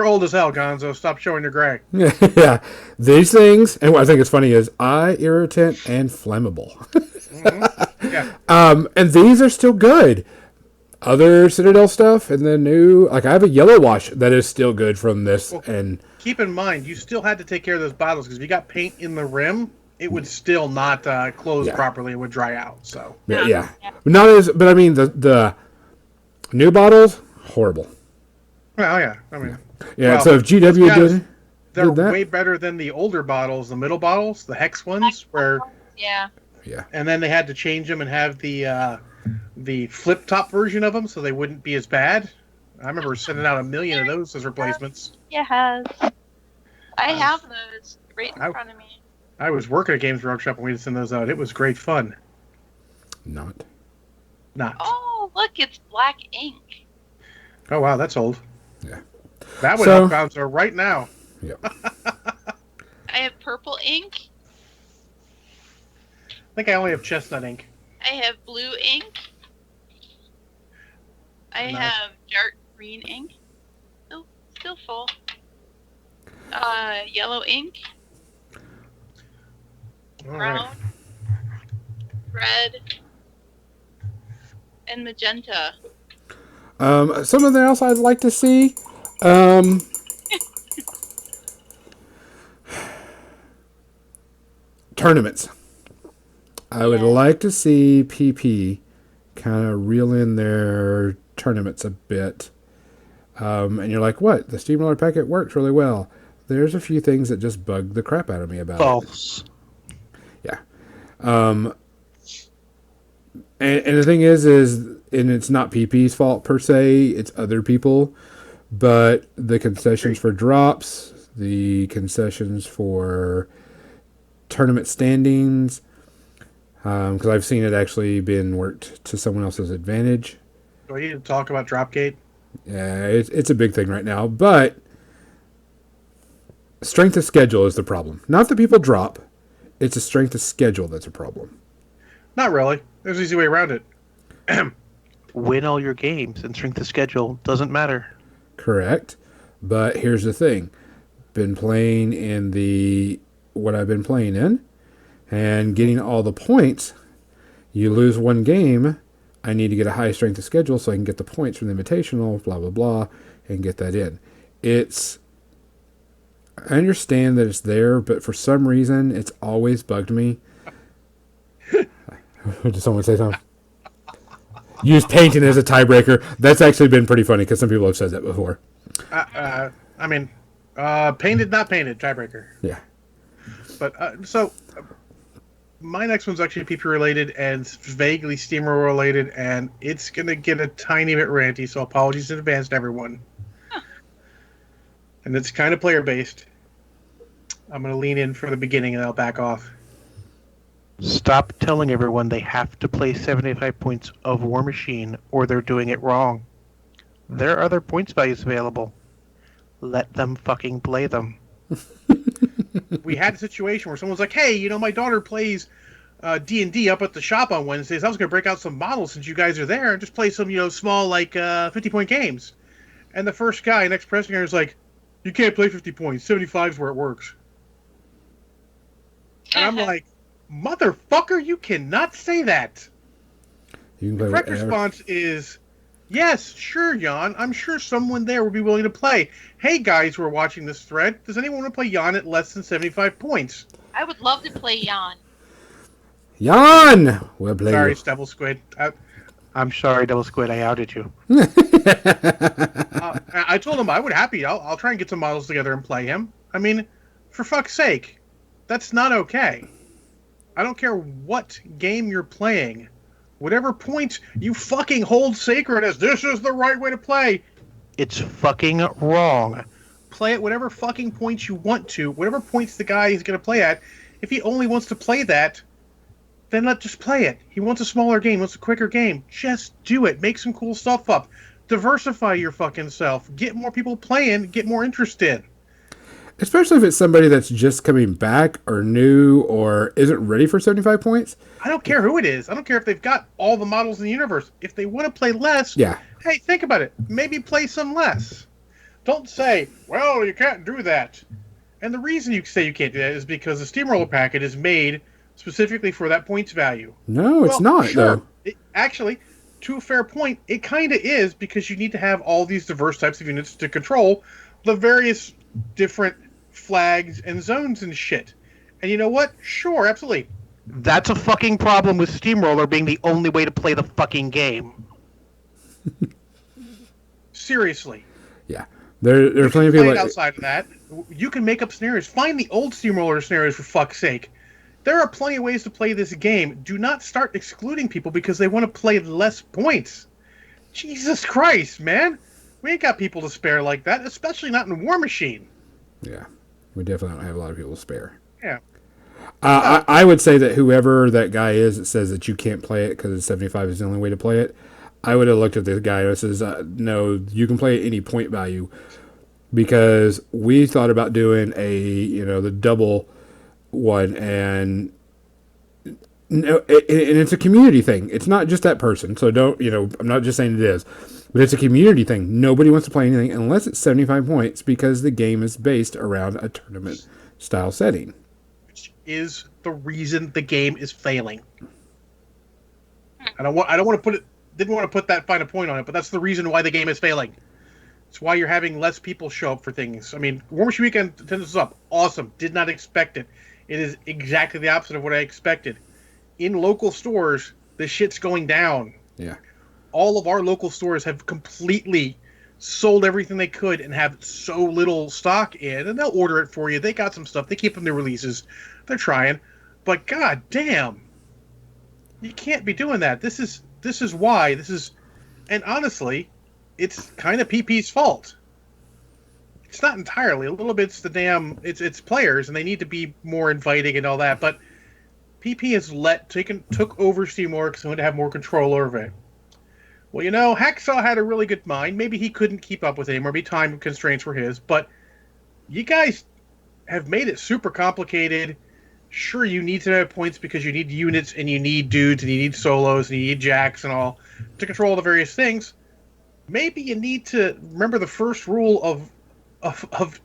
old as hell, Gonzo. Stop showing your gray. Yeah. These things, and what I think is funny is eye irritant and flammable. Mm-hmm. Yeah. And these are still good. Other Citadel stuff and the new, like I have a yellow wash that is still good from this. Well, and keep in mind, you still had to take care of those bottles because if you got paint in the rim, it would still not close properly. It would dry out. So yeah. But I mean the new bottles horrible. Well, yeah. I mean, so if GW did it, they're did that. way better than the older bottles, the middle bottles, the hex ones, where Yeah. Yeah. and then they had to change them and have the flip top version of them so they wouldn't be as bad. I remember sending out 1 million of those as replacements. Yes. I Um, have those right in I- front of me. I was working at Games Workshop when we had to send those out. It was great fun. Not. Not. Oh, look, it's black ink. Oh wow, that's old. Yeah. That would So- help Gonzo right now. Yep. I have purple ink. I think I only have chestnut ink. I have blue ink. I Nice. have dark green ink. Still full. Yellow ink. All right. Brown. Red. And magenta. Something else I'd like to see. Tournaments. I would Yeah. like to see PP kind of reel in their tournaments a bit. And you're like, what? The Steamroller packet works really well. There's a few things that just bug the crap out of me about it. False. And the thing is, and it's not PP's fault per se, it's other people, but the concessions for drops, the concessions for tournament standings, because I've seen it actually been worked to someone else's advantage. Do we need to talk about Dropgate? Yeah, it's a big thing right now, but strength of schedule is the problem. Not that people drop, it's a strength of schedule that's a problem. Not really. There's an easy way around it. Win all your games and strength of schedule doesn't matter. Correct. But here's the thing. Been playing in what I've been playing in and getting all the points. You lose one game, I need to get a high strength of schedule so I can get the points from the invitational, blah, blah, blah, and get that in. I understand that it's there, but for some reason, it's always bugged me. Did someone say something? Use painting as a tiebreaker. That's actually been pretty funny because some people have said that before. I mean, painted, not painted, tiebreaker. Yeah. But my next one's actually PP related and vaguely Steamer related, and it's gonna get a tiny bit ranty. So apologies in advance to everyone. And it's kind of player based. I'm gonna lean in for the beginning and I'll back off. Stop telling everyone they have to play 75 points of War Machine or they're doing it wrong. There are other points values available. Let them fucking play them. We had a situation where someone's like, "Hey, my daughter plays D&D up at the shop on Wednesdays. I was gonna break out some models since you guys are there and just play some, small 50-point games." And the first guy, next pressing is like, "You can't play 50 points. 75 is where it works." And I'm like, "Motherfucker, you cannot say that." You can The play correct whatever. response is, "Yes, sure, Jan. I'm sure someone there would be willing to play. Hey, guys who are watching this thread, does anyone want to play Jan at less than 75 points?" I would love to play Jan. Jan! We'll play Sorry, you. Stubble Squid. I'm sorry, Double Squid, I outed you. I told him I would happy. I'll try and get some models together and play him. I mean, for fuck's sake, that's not okay. I don't care what game you're playing. Whatever points you fucking hold sacred as this is the right way to play, It's fucking wrong. play at whatever fucking points you want to. Whatever points the guy is going to play at. If he only wants to play that, then just play it. He wants a smaller game, wants a quicker game. Just do it. Make some cool stuff up. Diversify your fucking self. Get more people playing. Get more interested. Especially if it's somebody that's just coming back or new or isn't ready for 75 points. I don't care who it is. I don't care if they've got all the models in the universe. If they want to play less, Yeah. hey, think about it. Maybe play some less. Don't say, "Well, you can't do that." And the reason you say you can't do that is because the Steamroller packet is made specifically for that points value. No, it's Well, not, sure. though. Actually, to a fair point, it kind of is because you need to have all these diverse types of units to control the various different flags and zones and shit. And you know what? Sure, absolutely. That's a fucking problem with Steamroller being the only way to play the fucking game. Seriously. Yeah. There's plenty of Play people. it outside of that. You can make up scenarios. Find the old Steamroller scenarios for fuck's sake. There are plenty of ways to play this game. Do not start excluding people because they want to play less points. Jesus Christ, man. We ain't got people to spare like that, especially not in War Machine. Yeah, we definitely don't have a lot of people to spare. Yeah. I would say that whoever that guy is that says that you can't play it because 75 is the only way to play it, I would have looked at this guy and says, no, you can play at any point value, because we thought about doing the double one, and no, and it's a community thing. It's not just that person. So don't, I'm not just saying it is, but it's a community thing. Nobody wants to play anything unless it's 75 points because the game is based around a tournament style setting. Which is the reason the game is failing. I don't want to didn't want to put that fine a point on it, but that's the reason why the game is failing. It's why you're having less people show up for things. I mean, War Machine Weekend attendance is up. Awesome. Did not expect it. It is exactly the opposite of what I expected. In local stores, the shit's going down. Yeah. All of our local stores have completely sold everything they could and have so little stock in, and they'll order it for you. They got some stuff. They keep them their releases. They're trying. But god damn. You can't be doing that. This is why. And honestly, it's kind of PP's fault. It's not entirely. A little bit's the damn it's players, and they need to be more inviting and all that, but PP has took over Steamworks and would have more control over it. Well, Hacksaw had a really good mind. Maybe he couldn't keep up with it, or maybe time constraints were his, but you guys have made it super complicated. Sure, you need to have points because you need units and you need dudes and you need solos and you need jacks and all to control the various things. Maybe you need to remember the first rule of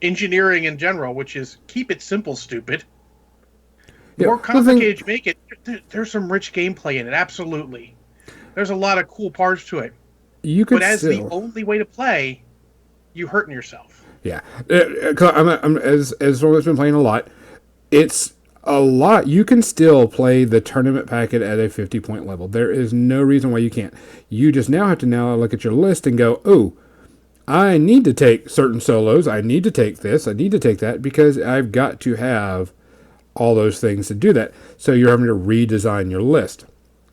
engineering in general, which is keep it simple, stupid. The more complicated you make it, there's some rich gameplay in it, absolutely. There's a lot of cool parts to it. But as the only way to play, you're hurting yourself. Yeah. I'm as someone that's been playing a lot, it's a lot. You can still play the tournament packet at a 50-point level. There is no reason why you can't. You just now have to look at your list and go, oh, I need to take certain solos. I need to take this. I need to take that because I've got to have all those things to do that. So you're having to redesign your list.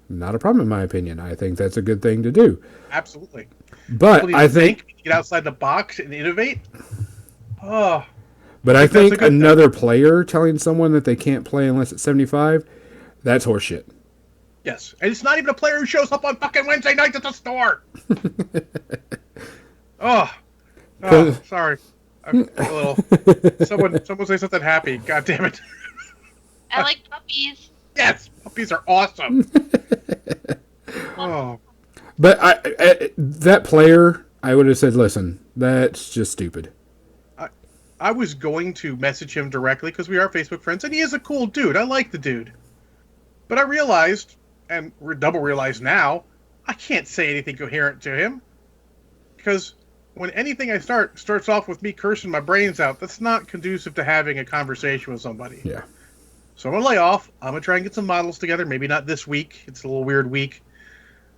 Not a problem in my opinion. I think that's a good thing to do. Absolutely. But I think get outside the box and innovate. Oh. But I think another player telling someone that they can't play unless it's 75, that's horseshit. Yes. And it's not even a player who shows up on fucking Wednesday nights at the store. Oh, sorry. I'm a little. Someone say something happy. God damn it. I like puppies. Yes, puppies are awesome. Oh. But that player, I would have said, listen, that's just stupid. I was going to message him directly because we are Facebook friends, and he is a cool dude. I like the dude. But I realized, and double realized now, I can't say anything coherent to him. Because when anything I starts off with me cursing my brains out, that's not conducive to having a conversation with somebody. Yeah. So I'm going to lay off. I'm going to try and get some models together. Maybe not this week. It's a little weird week.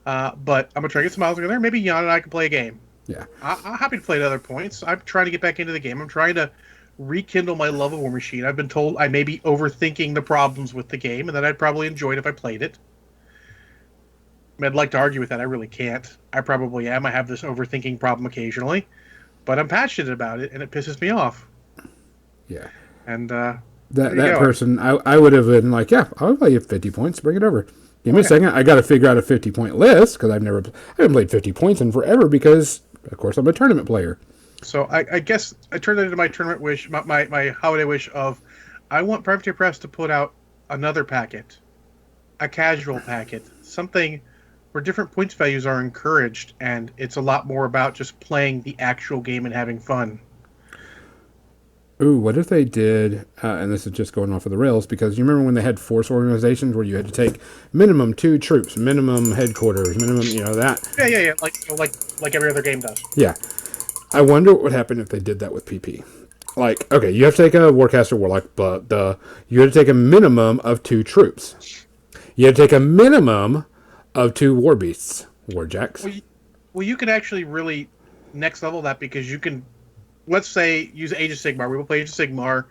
But I'm going to try and get some models together. Maybe Jan and I can play a game. Yeah. I'm happy to play at other points. I'm trying to get back into the game. I'm trying to rekindle my love of War Machine. I've been told I may be overthinking the problems with the game and that I'd probably enjoy it if I played it. I mean, I'd like to argue with that. I really can't. I probably am. I have this overthinking problem occasionally. But I'm passionate about it, and it pisses me off. Yeah. And that person, I would have been like, yeah, I'll play you 50 points. Bring it over. Give me a second. I got to figure out a 50-point list because I haven't played 50 points in forever because, of course, I'm a tournament player. So I guess I turned it into my tournament wish, my holiday wish of, I want Privateer Press to put out another packet, a casual packet, something where different points values are encouraged, and it's a lot more about just playing the actual game and having fun. Ooh, what if they did, and this is just going off of the rails, because you remember when they had force organizations where you had to take minimum 2 troops, minimum headquarters, minimum, that. Yeah. Like every other game does. Yeah. I wonder what would happen if they did that with PP. Like, okay, you have to take a Warcaster Warlock, but you had to take a minimum of 2 troops. You had to take a minimum of 2 War Beasts, Warjacks. Well, you can actually really next level that because you can let's say use Age of Sigmar. We will play Age of Sigmar,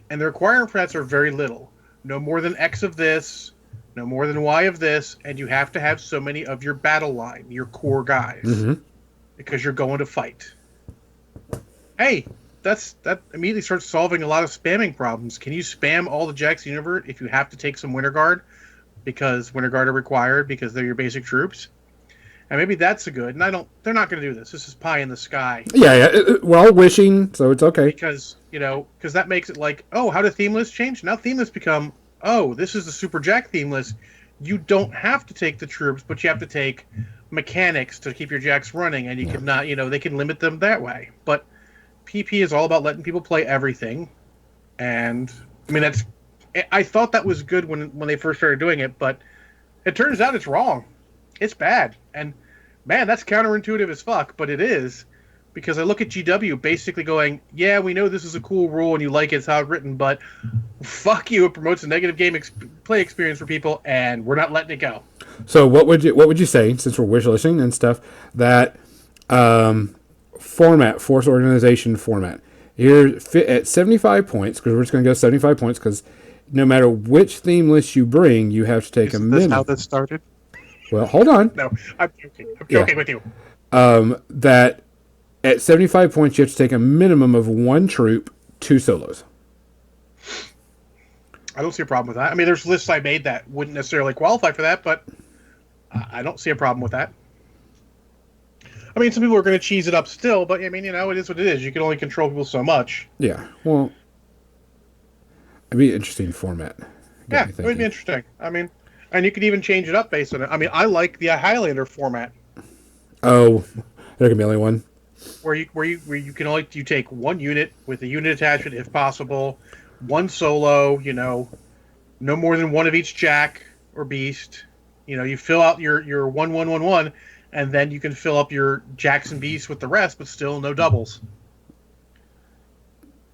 and the requirement for that are very little. No more than X of this, no more than Y of this, and you have to have so many of your battle line, your core guys, because you're going to fight. Hey, that immediately starts solving a lot of spamming problems. Can you spam all the Jax Univert if you have to take some Winter Guard? Because Winter Guard are required because they're your basic troops. And maybe that's a good. And they're not going to do this. This is pie in the sky. Yeah. We're all wishing, so it's okay. Because that makes it like, oh, how do theme lists change? Now theme lists become, oh, this is the Super Jack theme list. You don't have to take the troops, but you have to take mechanics to keep your Jacks running, and you can not, they can limit them that way. But PP is all about letting people play everything. And I mean, I thought that was good when they first started doing it, but it turns out it's wrong. It's bad. And man, that's counterintuitive as fuck, but it is, because I look at GW basically going, yeah, we know this is a cool rule and you like it's how it's written, but fuck you, it promotes a negative play experience for people, and we're not letting it go. So what would you say, since we're wish listing and stuff, that force organization format, you're fit at 75 points, because we're just going to go 75 points, because no matter which theme list you bring, you have to take a minimum. Is this how this started? Well, hold on. No, I'm joking. I'm joking with you. That at 75 points, you have to take a minimum of 1 troop, 2 solos. I don't see a problem with that. I mean, there's lists I made that wouldn't necessarily qualify for that, but I don't see a problem with that. I mean, some people are going to cheese it up still, but I mean, it is what it is. You can only control people so much. Yeah, well, it'd be an interesting format. Yeah, it would be interesting. I mean, and you could even change it up based on it. I mean, I like the Highlander format. Oh, there can be only one. Where you can only take 1 unit with a unit attachment if possible, 1 solo. No more than 1 of each Jack or Beast. You fill out your 1-1-1-1, and then you can fill up your Jacks and Beasts with the rest, but still no doubles.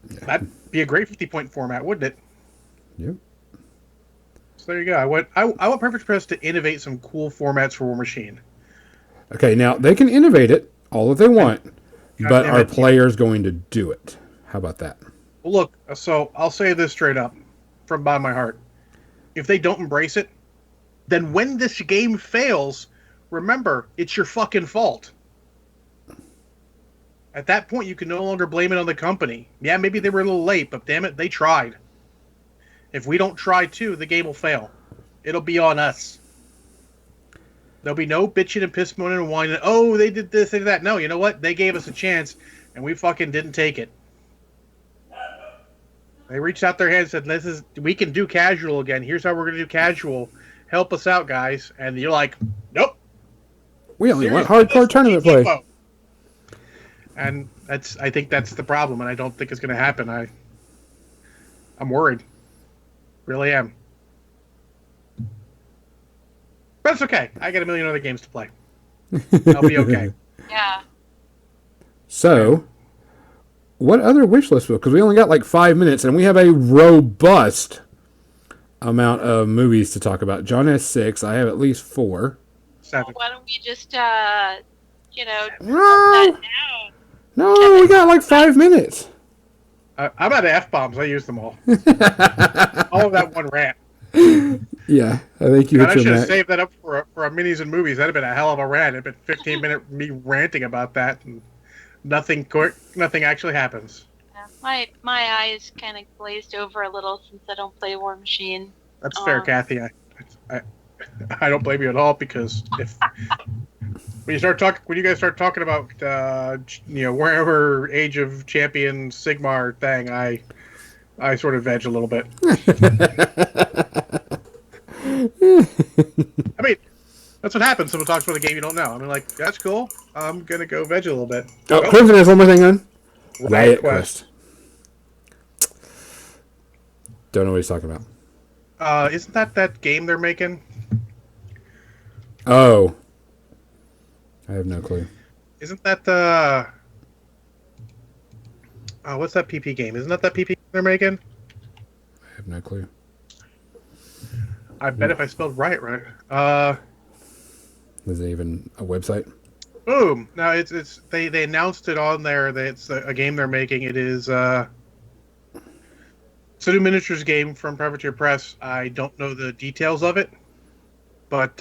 Yeah. That'd be a great 50-point format, wouldn't it? Yep. So there you go. I want Perfect Press to innovate some cool formats for War Machine. Okay, now they can innovate it all that they want, but are players going to do it? How about that? Well, look, so I'll say this straight up from bottom of my heart. If they don't embrace it, then when this game fails, remember, it's your fucking fault. At that point, you can no longer blame it on the company. Yeah, maybe they were a little late, but damn it, they tried. If we don't try too, the game will fail. It'll be on us. There'll be no bitching and piss moaning and whining. Oh, they did this, they did that. No, you know what? They gave us a chance, and we fucking didn't take it. They reached out their hand and said, we can do casual again. Here's how we're going to do casual. Help us out, guys. And you're like, nope. We only want hardcore tournament play. And I think that's the problem, and I don't think it's going to happen. I'm worried. Really am. But it's okay. I got a million other games to play. I'll be okay. Yeah. So, what other wish list will? Because we only got like 5 minutes, and we have a robust amount of movies to talk about. John has 6. I have at least 4. 7. Well, why don't we just, No, that now? no, we got like 5 minutes. I'm out of F-bombs. I used them all. All of that one rant. Yeah, I think you hit I your should have max. saved that up for a minis and movies. That'd have been a hell of a rant. It'd been 15-minute me ranting about that, and nothing actually happens. Yeah, my eyes kind of glazed over a little since I don't play War Machine. That's fair, Kathy. I don't blame you at all, because when you guys start talking about wherever Age of Champions Sigmar thing, I sort of veg a little bit. I mean, that's what happens. Someone talks about a game you don't know. I mean, like, that's cool. I'm gonna go veg a little bit. Oh, Crimson has one more thing on. Riot Quest. Don't know what he's talking about. Isn't that game they're making? Oh. I have no clue. Isn't that the... what's that PP game? Isn't that PP they're making? I have no clue. I bet if I spelled right. Is it even a website? Boom! No, it's they announced it on there that it's a game they're making. It is it's a new miniatures game from Privateer Press. I don't know the details of it, but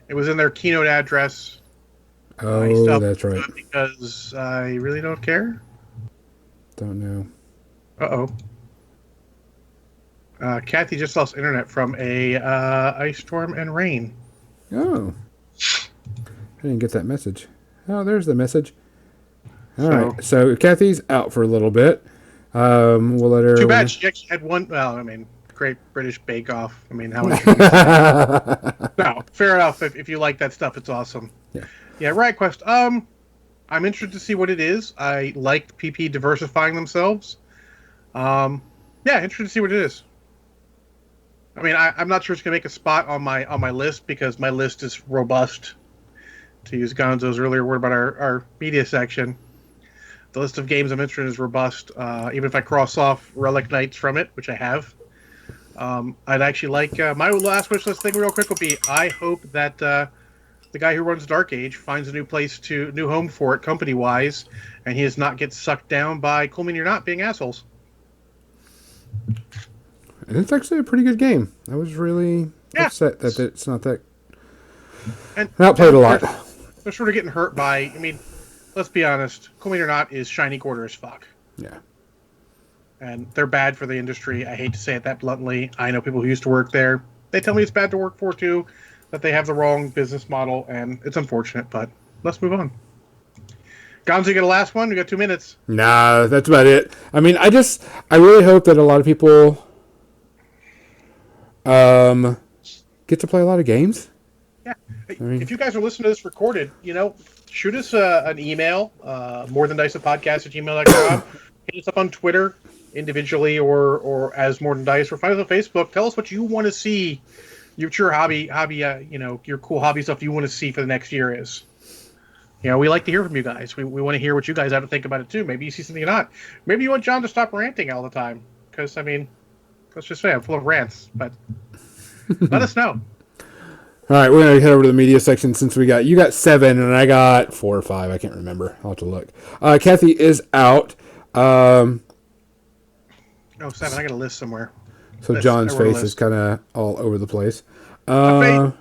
it was in their keynote address. I Oh, stopped that's right. because I really don't care. Don't know. Uh-oh. Kathy just lost internet from a ice storm and rain. Oh, I didn't get that message. Oh, there's the message. All So- right. So Kathy's out for a little bit. We'll let her. Too bad she actually had one. Well, I mean, Great British Bake Off. I mean, how many can you say? No, fair enough. If you like that stuff, it's awesome. Yeah, Riot Quest. I'm interested to see what it is. I like PP diversifying themselves. Yeah, interested to see what it is. I mean, I'm not sure it's gonna make a spot on my list because my list is robust. To use Gonzo's earlier word about our media section, the list of games I'm interested in is robust. Even if I cross off Relic Knights from it, which I have, I'd actually like my last wish list thing real quick would be I hope that the guy who runs Dark Age finds a new home for it company wise, and he does not get sucked down by Cool Mean You're Not being assholes. And it's actually a pretty good game. I was really upset that it's not that. And I outplayed a lot. They're sort of getting hurt by. I mean, let's be honest. Cool Mean You're Not is shiny quarter as fuck. Yeah. And they're bad for the industry. I hate to say it that bluntly. I know people who used to work there. They tell me it's bad to work for too, that they have the wrong business model, and it's unfortunate, but let's move on. Gonzo, you got a last one? We got 2 minutes. Nah, that's about it. I mean, I really hope that a lot of people get to play a lot of games. Yeah. Hey, mean- if you guys are listening to this recorded, shoot us an email, morethandicepodcast@gmail.com. Hit us up on Twitter individually or as More Than Dice, or find us on Facebook. Tell us what you want to see, your hobby, your cool hobby stuff you want to see for the next year is. We like to hear from you guys. We want to hear what you guys have to think about it too. Maybe you see something you're not. Maybe you want John to stop ranting all the time. Because, I mean, let's just say I'm full of rants. But let us know. All right, we're going to head over to the media section since you got 7 and I got 4 or 5. I can't remember. I'll have to look. Kathy is out. 7. I got a list somewhere. So John's face is kind of all over the place. I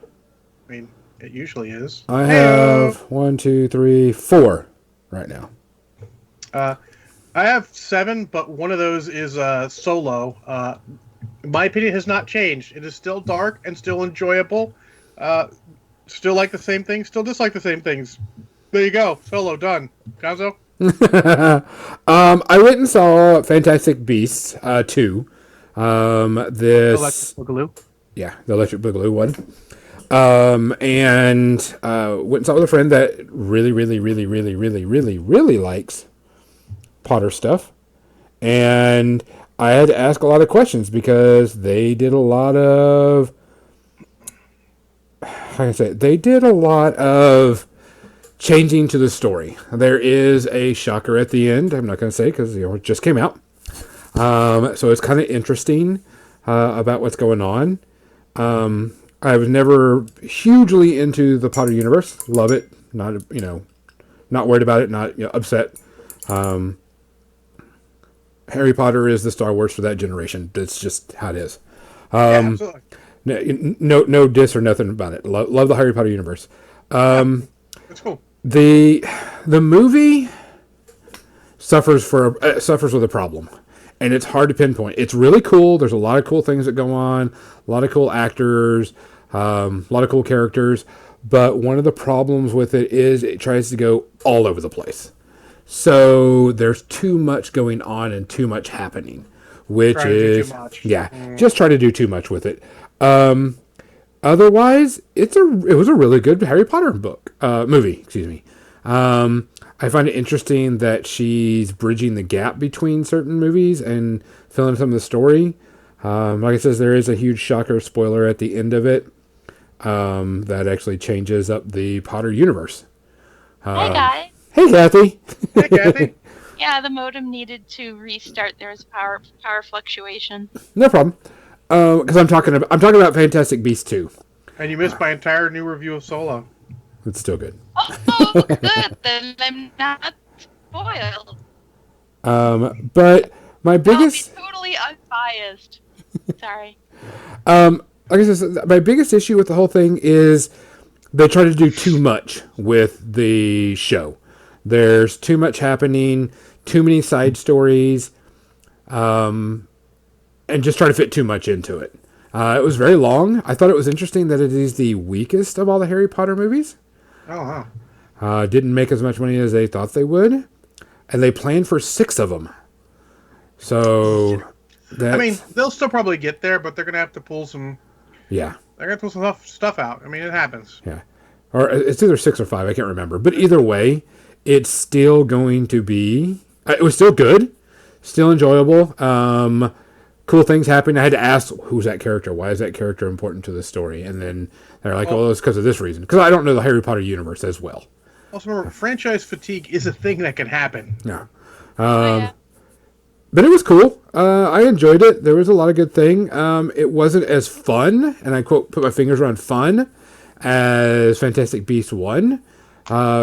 mean, it usually is. I have 1, 2, 3, 4 right now. I have 7, but one of those is solo. My opinion has not changed. It is still dark and still enjoyable. Still like the same things, still dislike the same things. There you go. Solo, done. Gonzo? I went and saw Fantastic Beasts 2. Electric Boogaloo. Yeah, the Electric Boogaloo one. And went and saw it with a friend that really, really, really, really, really, really, really likes Potter stuff. And I had to ask a lot of questions because they did a lot of... How can I say it? They did a lot of changing to the story. There is a shocker at the end. I'm not going to say because it just came out. So it's kind of interesting about what's going on. I was never hugely into the Potter universe. Love it. Not worried about it. Not upset. Harry Potter is the Star Wars for that generation. That's just how it is. Absolutely. No diss or nothing about it. Love the Harry Potter universe. That's cool. The movie suffers with a problem, and it's hard to pinpoint. It's really cool. There's a lot of cool things that go on, a lot of cool actors, a lot of cool characters. But one of the problems with it is it tries to go all over the place. So there's too much going on and too much happening, which Trying to do is too much. just try to do too much with it. Otherwise, it was a really good Harry Potter movie. Excuse me. I find it interesting that she's bridging the gap between certain movies and filling some of the story. Like I says, there is a huge shocker spoiler at the end of it that actually changes up the Potter universe. Hi, guys. Hey, Kathy. Hey, Kathy. Yeah, the modem needed to restart. There was power fluctuation. No problem. Because I'm talking about Fantastic Beasts 2. And you missed my entire new review of Solo. It's still good. Oh, good. Then I'm not spoiled. But my I'll be biggest, totally unbiased. Sorry. like I said, my biggest issue with the whole thing is they try to do too much with the show. There's too much happening, too many side stories, and just try to fit too much into it. It was very long. I thought it was interesting that it is the weakest of all the Harry Potter movies. Oh, wow. Didn't make as much money as they thought they would, and they planned for 6 of them. So I mean, that's they'll still probably get there, but they're gonna have to pull some. yeah, They're gonna pull some stuff out. I mean, it happens. yeah, or it's either 6 or 5. I can't remember, but either way, it's still going to be. It was still good, still enjoyable. Cool things happening. I had to ask, who's that character? Why is that character important to the story? And then they're like, oh, it's because of this reason. Because I don't know the Harry Potter universe as well. Also, remember, franchise fatigue is a thing that can happen. Yeah. Oh, yeah. But it was cool. I enjoyed it. There was a lot of good thing. It wasn't as fun, and I quote, put my fingers around fun, as Fantastic Beasts 1,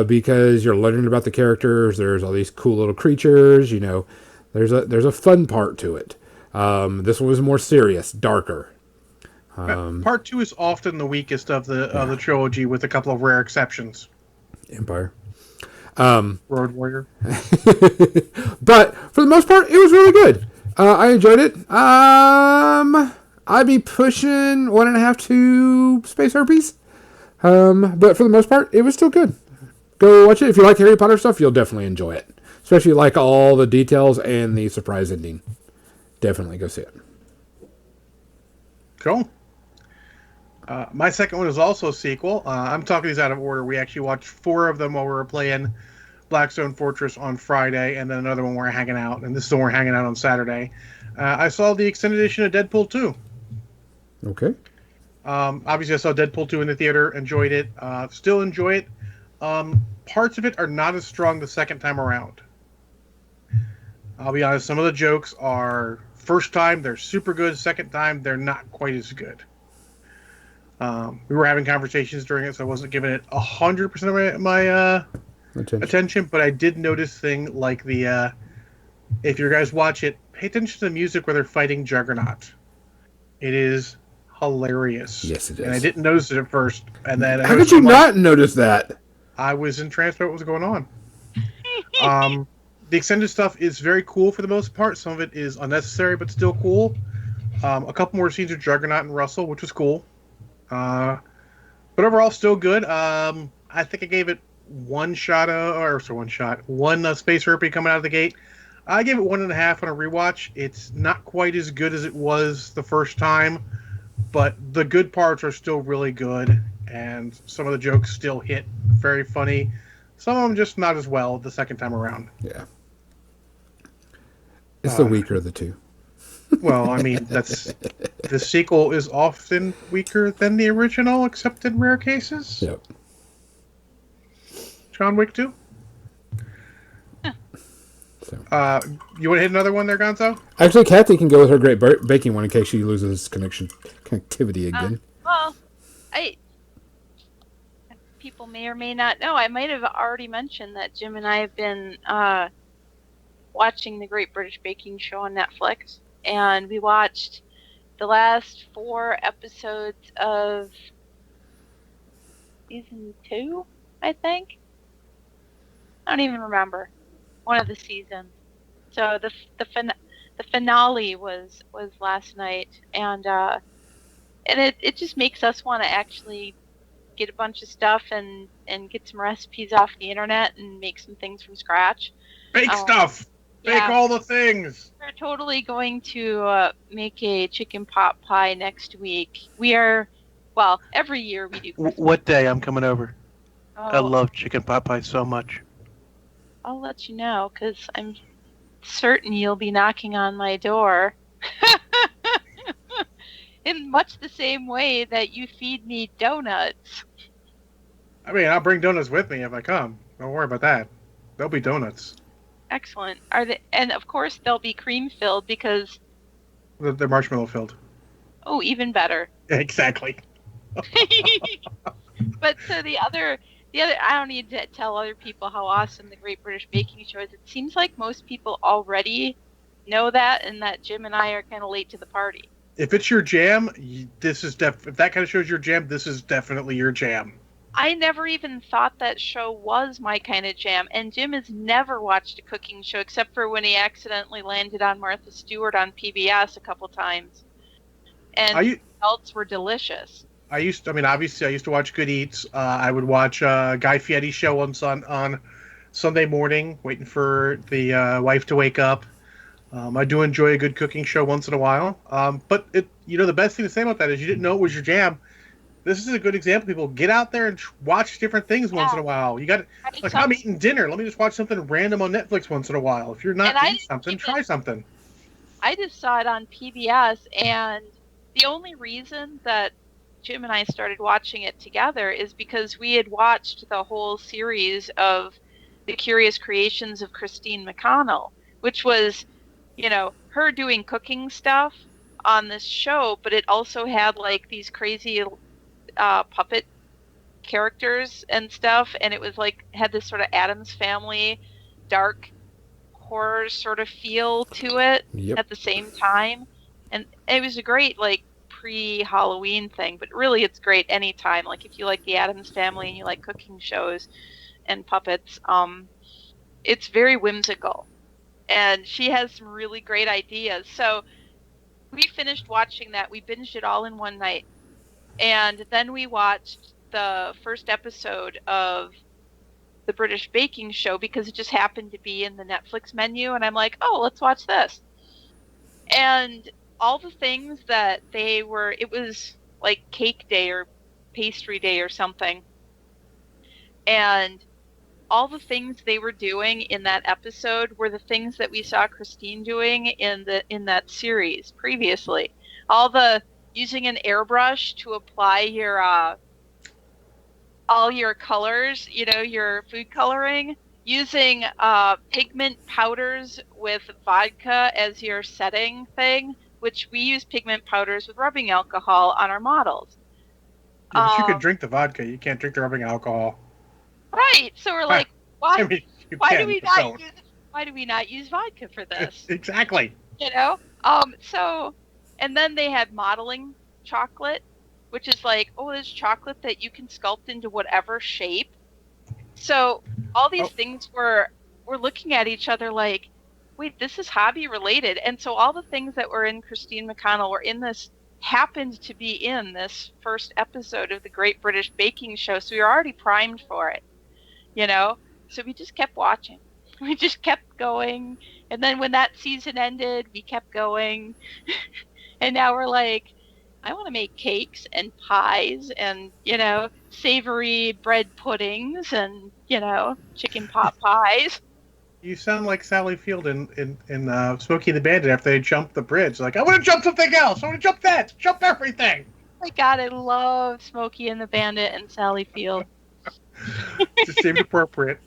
because you're learning about the characters. There's all these cool little creatures. You know, there's a fun part to it. This one was more serious, darker. Part 2 is often the weakest of the trilogy, with a couple of rare exceptions. Empire. Road Warrior. But for the most part, it was really good. I enjoyed it. I'd be pushing 1.5 to Space Herpes. But for the most part, it was still good. Go watch it. If you like Harry Potter stuff, you'll definitely enjoy it. Especially if you like all the details and the surprise ending. Definitely go see it. Cool. My second one is also a sequel. I'm talking these out of order. We actually watched 4 of them while we were playing Blackstone Fortress on Friday, and then another one we're hanging out, and this is the one we're hanging out on Saturday. I saw the extended edition of Deadpool 2. Okay. Obviously, I saw Deadpool 2 in the theater, enjoyed it, still enjoy it. Parts of it are not as strong the second time around. I'll be honest, some of the jokes are, first time, they're super good, second time, they're not quite as good. We were having conversations during it, so I wasn't giving it 100% of my attention, but I did notice things like the, if you guys watch it, pay attention to the music where they're fighting Juggernaut. It is hilarious. Yes, it is. And I didn't notice it at first, and then How did you not notice that? I was entranced by what was going on. The extended stuff is very cool for the most part. Some of it is unnecessary, but still cool. A couple more scenes of Juggernaut and Russell, which was cool. But overall, still good. I think I gave it one Space Herpy coming out of the gate. I gave it 1.5 on a rewatch. It's not quite as good as it was the first time, but the good parts are still really good, and some of the jokes still hit very funny. Some of them just not as well the second time around. Yeah. It's the weaker of the two. Well, I mean, that's the sequel is often weaker than the original, except in rare cases. Yep. John Wick 2. So. You want to hit another one there, Gonzo? Actually, Kathy can go with her great baking one in case she loses connectivity again. Well, people may or may not know. I might have already mentioned that Jim and I have been watching the Great British Baking Show on Netflix, and we watched the last 4 episodes of season 2, I think. I don't even remember. One of the seasons. So the finale was last night, and it just makes us want to actually get a bunch of stuff and get some recipes off the internet and make some things from scratch. Bake stuff! Bake all the things! We're totally going to make a chicken pot pie next week. We are, well, every year we do. What day? I'm coming over. Oh, I love chicken pot pie so much. I'll let you know, because I'm certain you'll be knocking on my door. In much the same way that you feed me donuts. I mean, I'll bring donuts with me if I come. Don't worry about that. There'll be donuts. Excellent. And of course they'll be cream filled because They're marshmallow filled. oh, even better. Exactly. But so the I don't need to tell other people how awesome the Great British Baking Show is. It seems like most people already know that, and that Jim and I are kind of late to the party. If it's your jam, this is if that kind of shows your jam, this is definitely your jam. I never even thought that show was my kind of jam, and Jim has never watched a cooking show except for when he accidentally landed on Martha Stewart on PBS a couple times. And the results were delicious. Obviously, I used to watch Good Eats. I would watch Guy Fieri's show on Sunday morning, waiting for the wife to wake up. I do enjoy a good cooking show once in a while. But the best thing to say about that is you didn't know it was your jam. This is a good example. People get out there and watch different things once in a while. You got like I'm eating dinner. Let me just watch something random on Netflix once in a while. If you're not eating something, try something. I just saw it on PBS, and the only reason that Jim and I started watching it together is because we had watched the whole series of The Curious Creations of Christine McConnell, which was, her doing cooking stuff on this show, but it also had like these crazy puppet characters and stuff, and it was like had this sort of Addams Family dark horror sort of feel to it at the same time, and it was a great like pre-Halloween thing, but really it's great anytime. Like if you like the Addams Family and you like cooking shows and puppets, it's very whimsical, and she has some really great ideas. So we finished watching that. We binged it all in one night, and then we watched the first episode of the British Baking Show because it just happened to be in the Netflix menu, and I'm like, oh, let's watch this. And all the things that it was like cake day or pastry day or something, and all the things they were doing in that episode were the things that we saw Christine doing in that series previously. All the using an airbrush to apply your all your colors, your food coloring, using pigment powders with vodka as your setting thing, which we use pigment powders with rubbing alcohol on our models. Yeah, but you can drink the vodka. You can't drink the rubbing alcohol. Right. So we're like, why do we not use vodka for this? Exactly. So, and then they had modeling chocolate, which is like, there's chocolate that you can sculpt into whatever shape. So all these things we're looking at each other like, wait, this is hobby related. And so all the things that were in Christine McConnell happened to be in this first episode of the Great British Baking Show. So we were already primed for it, So we just kept watching. We just kept going. And then when that season ended, we kept going. And now we're like, I want to make cakes and pies and, savory bread puddings and, chicken pot pies. You sound like Sally Field in Smokey the Bandit after they jumped the bridge. Like, I want to jump something else. I want to jump that. Jump everything. Oh my God, I love Smokey and the Bandit and Sally Field. Just seemed appropriate.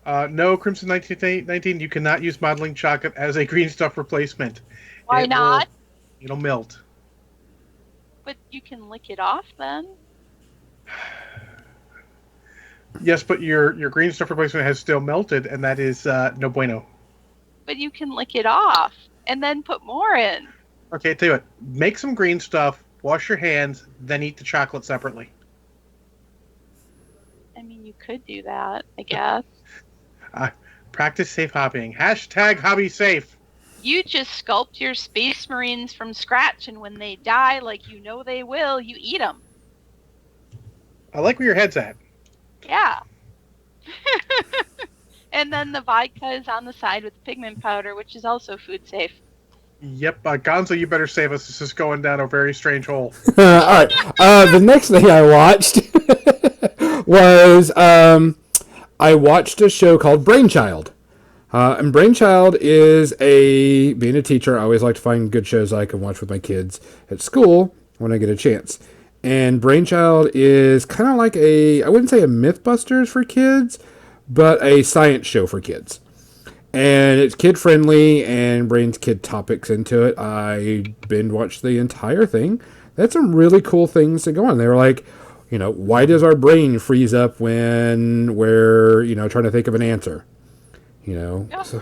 No, Crimson 1919, you cannot use modeling chocolate as a green stuff replacement. Why not? It'll melt. But you can lick it off then. Yes, but your green stuff replacement has still melted, and that is no bueno. But you can lick it off and then put more in. Okay, tell you what. Make some green stuff, wash your hands, then eat the chocolate separately. I mean, you could do that, I guess. Practice safe hobbying. Hashtag hobby safe. You just sculpt your Space Marines from scratch, and when they die, like they will, you eat them. I like where your head's at. Yeah. And then the vodka is on the side with pigment powder, which is also food safe. Yep. Gonzo, you better save us. This is going down a very strange hole. All right. The next thing I watched was I watched a show called Brainchild. And Brainchild is being a teacher, I always like to find good shows I can watch with my kids at school when I get a chance. And Brainchild is kind of like I wouldn't say a Mythbusters for kids, but a science show for kids. And it's kid-friendly and brings kid topics into it. I binge-watched the entire thing. They had some really cool things to go on. They were like, Why does our brain freeze up when we're, trying to think of an answer? So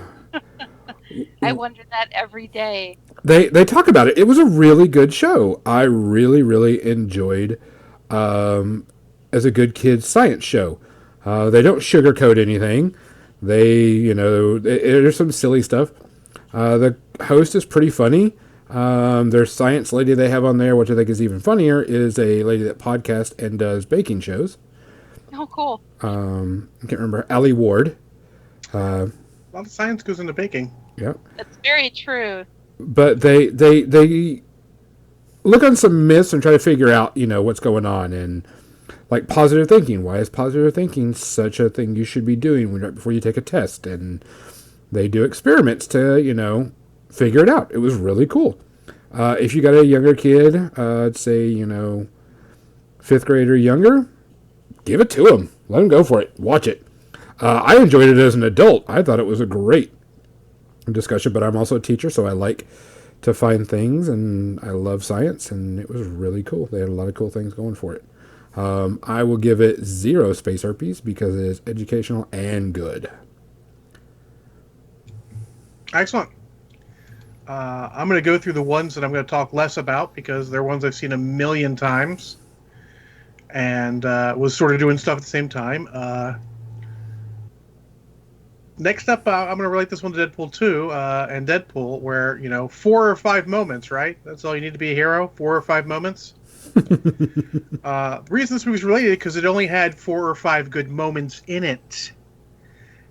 I wonder that every day. they talk about it. It was a really good show. I really, really enjoyed as a good kids science show. They don't sugarcoat anything. There's some silly stuff. The host is pretty funny. Their science lady they have on there, which I think is even funnier, is a lady that podcasts and does baking shows. Oh, cool. I can't remember. Allie Ward. A lot of science goes into baking. Yeah. That's very true. But they look on some myths and try to figure out, what's going on. And like positive thinking. Why is positive thinking such a thing you should be doing right before you take a test? And they do experiments to, figure it out. It was really cool. If you got a younger kid, I'd say, 5th grade or younger, give it to them. Let them go for it. Watch it. I enjoyed it as an adult. I thought it was a great discussion, but I'm also a teacher, so I like to find things, and I love science, and it was really cool. They had a lot of cool things going for it. I will give it 0 space herpes because it is educational and good. Excellent. I'm going to go through the ones that I'm going to talk less about because they're ones I've seen a million times and was sort of doing stuff at the same time. Next up, I'm going to relate this one to Deadpool 2 and Deadpool, where, 4 or 5 moments, right? That's all you need to be a hero, 4 or 5 moments. The reason this movie's related because it only had 4 or 5 good moments in it.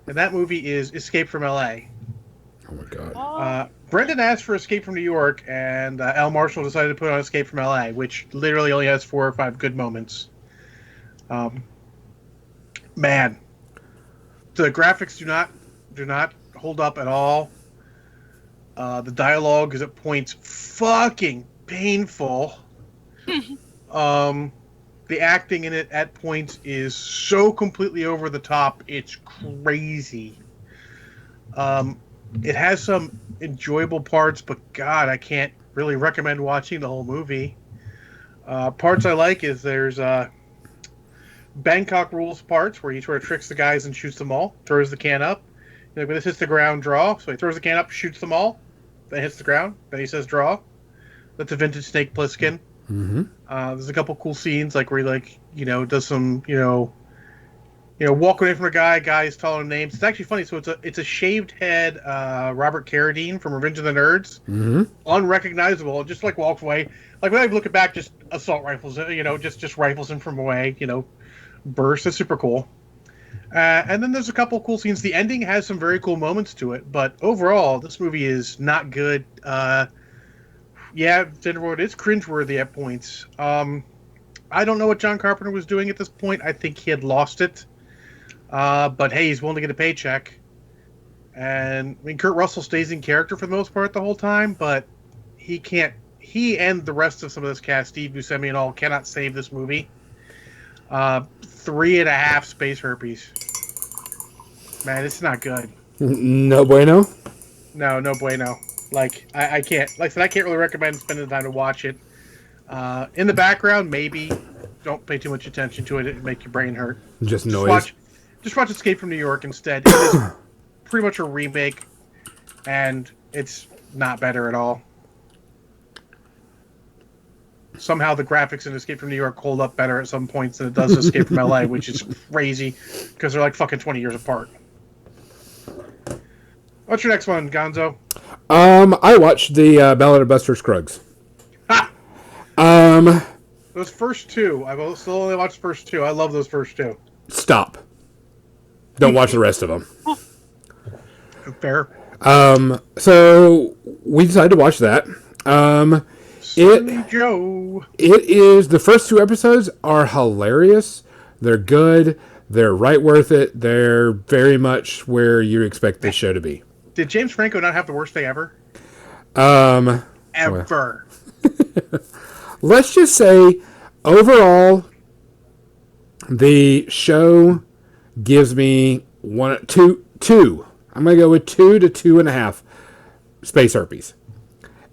And that movie is Escape from L.A. Oh, my God. Brendan asked for Escape from New York, and Al Marshall decided to put on Escape from L.A., which literally only has 4 or 5 good moments. Man, the graphics do not hold up at all. The dialogue is at points fucking painful. The acting in it at points is so completely over the top, it's crazy. It has some enjoyable parts, but God, I can't really recommend watching the whole movie. Parts I like is there's Bangkok Rules parts where he sort of tricks the guys and shoots them all, throws the can up. When this hits the ground, draw. So he throws the can up, shoots them all, then hits the ground, then he says draw. That's a vintage Snake Plissken. Mm-hmm. There's a couple cool scenes like where he does some walk away from a guy's calling him names. It's actually funny. So it's a shaved head Robert Carradine from Revenge of the Nerds. Mm-hmm. Unrecognizable. Just walks away. Like when I look back, just assault rifles. Just rifles him from away. Burst. It's super cool. And then there's a couple cool scenes. The ending has some very cool moments to it, but overall, this movie is not good. It's cringeworthy at points. I don't know what John Carpenter was doing at this point. I think he had lost it. But hey, he's willing to get a paycheck. And Kurt Russell stays in character for the most part the whole time, but he and the rest of some of this cast, Steve Buscemi and all, cannot save this movie. 3.5 space herpes. Man, it's not good. No bueno? No bueno. I can't. Like I said, I can't really recommend spending the time to watch it. In the background, maybe. Don't pay too much attention to it. It'll make your brain hurt. Just noise. Just watch Escape from New York instead. It is pretty much a remake, and it's not better at all. Somehow the graphics in Escape from New York hold up better at some points than it does Escape from LA, which is crazy because they're like fucking 20 years apart. What's your next one, Gonzo? I watched the Ballad of Buster Scruggs. Ha! Those first 2. I've still only watched the first 2. I love those first 2. Stop. Don't watch the rest of them. Fair. So we decided to watch that. Joe. It is, the first 2 episodes are hilarious. They're good. They're right worth it. They're very much where you expect this show to be. Did James Franco not have the worst day ever? Ever. Let's just say, overall, the show gives me 2. I'm going to go with 2 to 2.5 space herpes.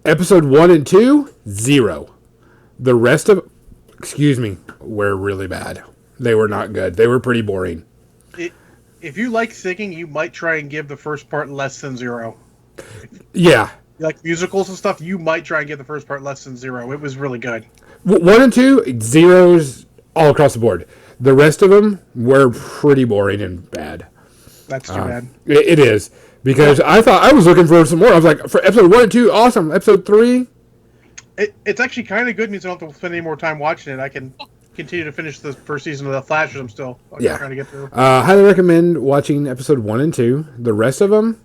Episode 1 and 2, 0. The rest of excuse me, were really bad. They were not good. They were pretty boring. If you like singing, you might try and give the first part less than 0. Yeah. You like musicals and stuff, you might try and give the first part less than 0. It was really good. 1 and 2, zeros all across the board. The rest of them were pretty boring and bad. That's too bad. It is. Because I thought I was looking for some more. I was like, for episode 1 and 2, awesome. Episode 3, It's actually kind of good, means I don't have to spend any more time watching it. I can continue to finish the first season of The Flash, which I'm still trying to get through. highly recommend watching episode 1 and 2. The rest of them,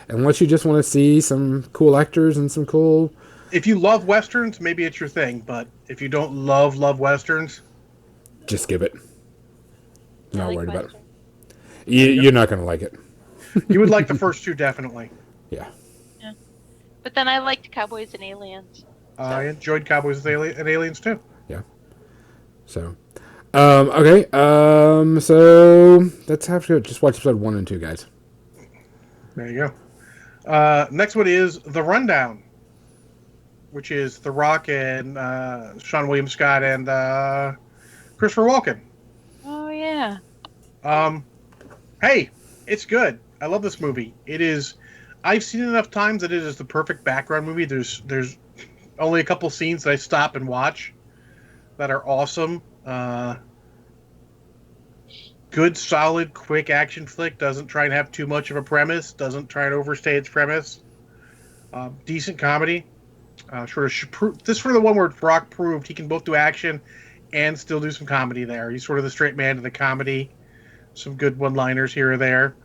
unless you just want to see some cool actors and some cool... If you love Westerns, maybe it's your thing. But if you don't love Westerns... Just skip it. Not worried about it. Westerns. You're not going to like it. You would like the first 2, definitely. Yeah. But then I liked Cowboys and Aliens. I enjoyed Cowboys and Aliens, too. Yeah. So... okay. So let's have to just watch episode 1 and 2, guys. There you go. Next one is The Rundown, which is The Rock and Sean William Scott and Christopher Walken. Oh yeah. Hey, it's good. I love this movie. It is. I've seen it enough times that it is the perfect background movie. There's only a couple scenes that I stop and watch that are awesome. Good, solid, quick action flick. Doesn't try and have too much of a premise. Doesn't try and overstay its premise. Decent comedy. This is sort of the one where Rock proved he can both do action and still do some comedy there. He's sort of the straight man to the comedy. Some good one-liners here or there.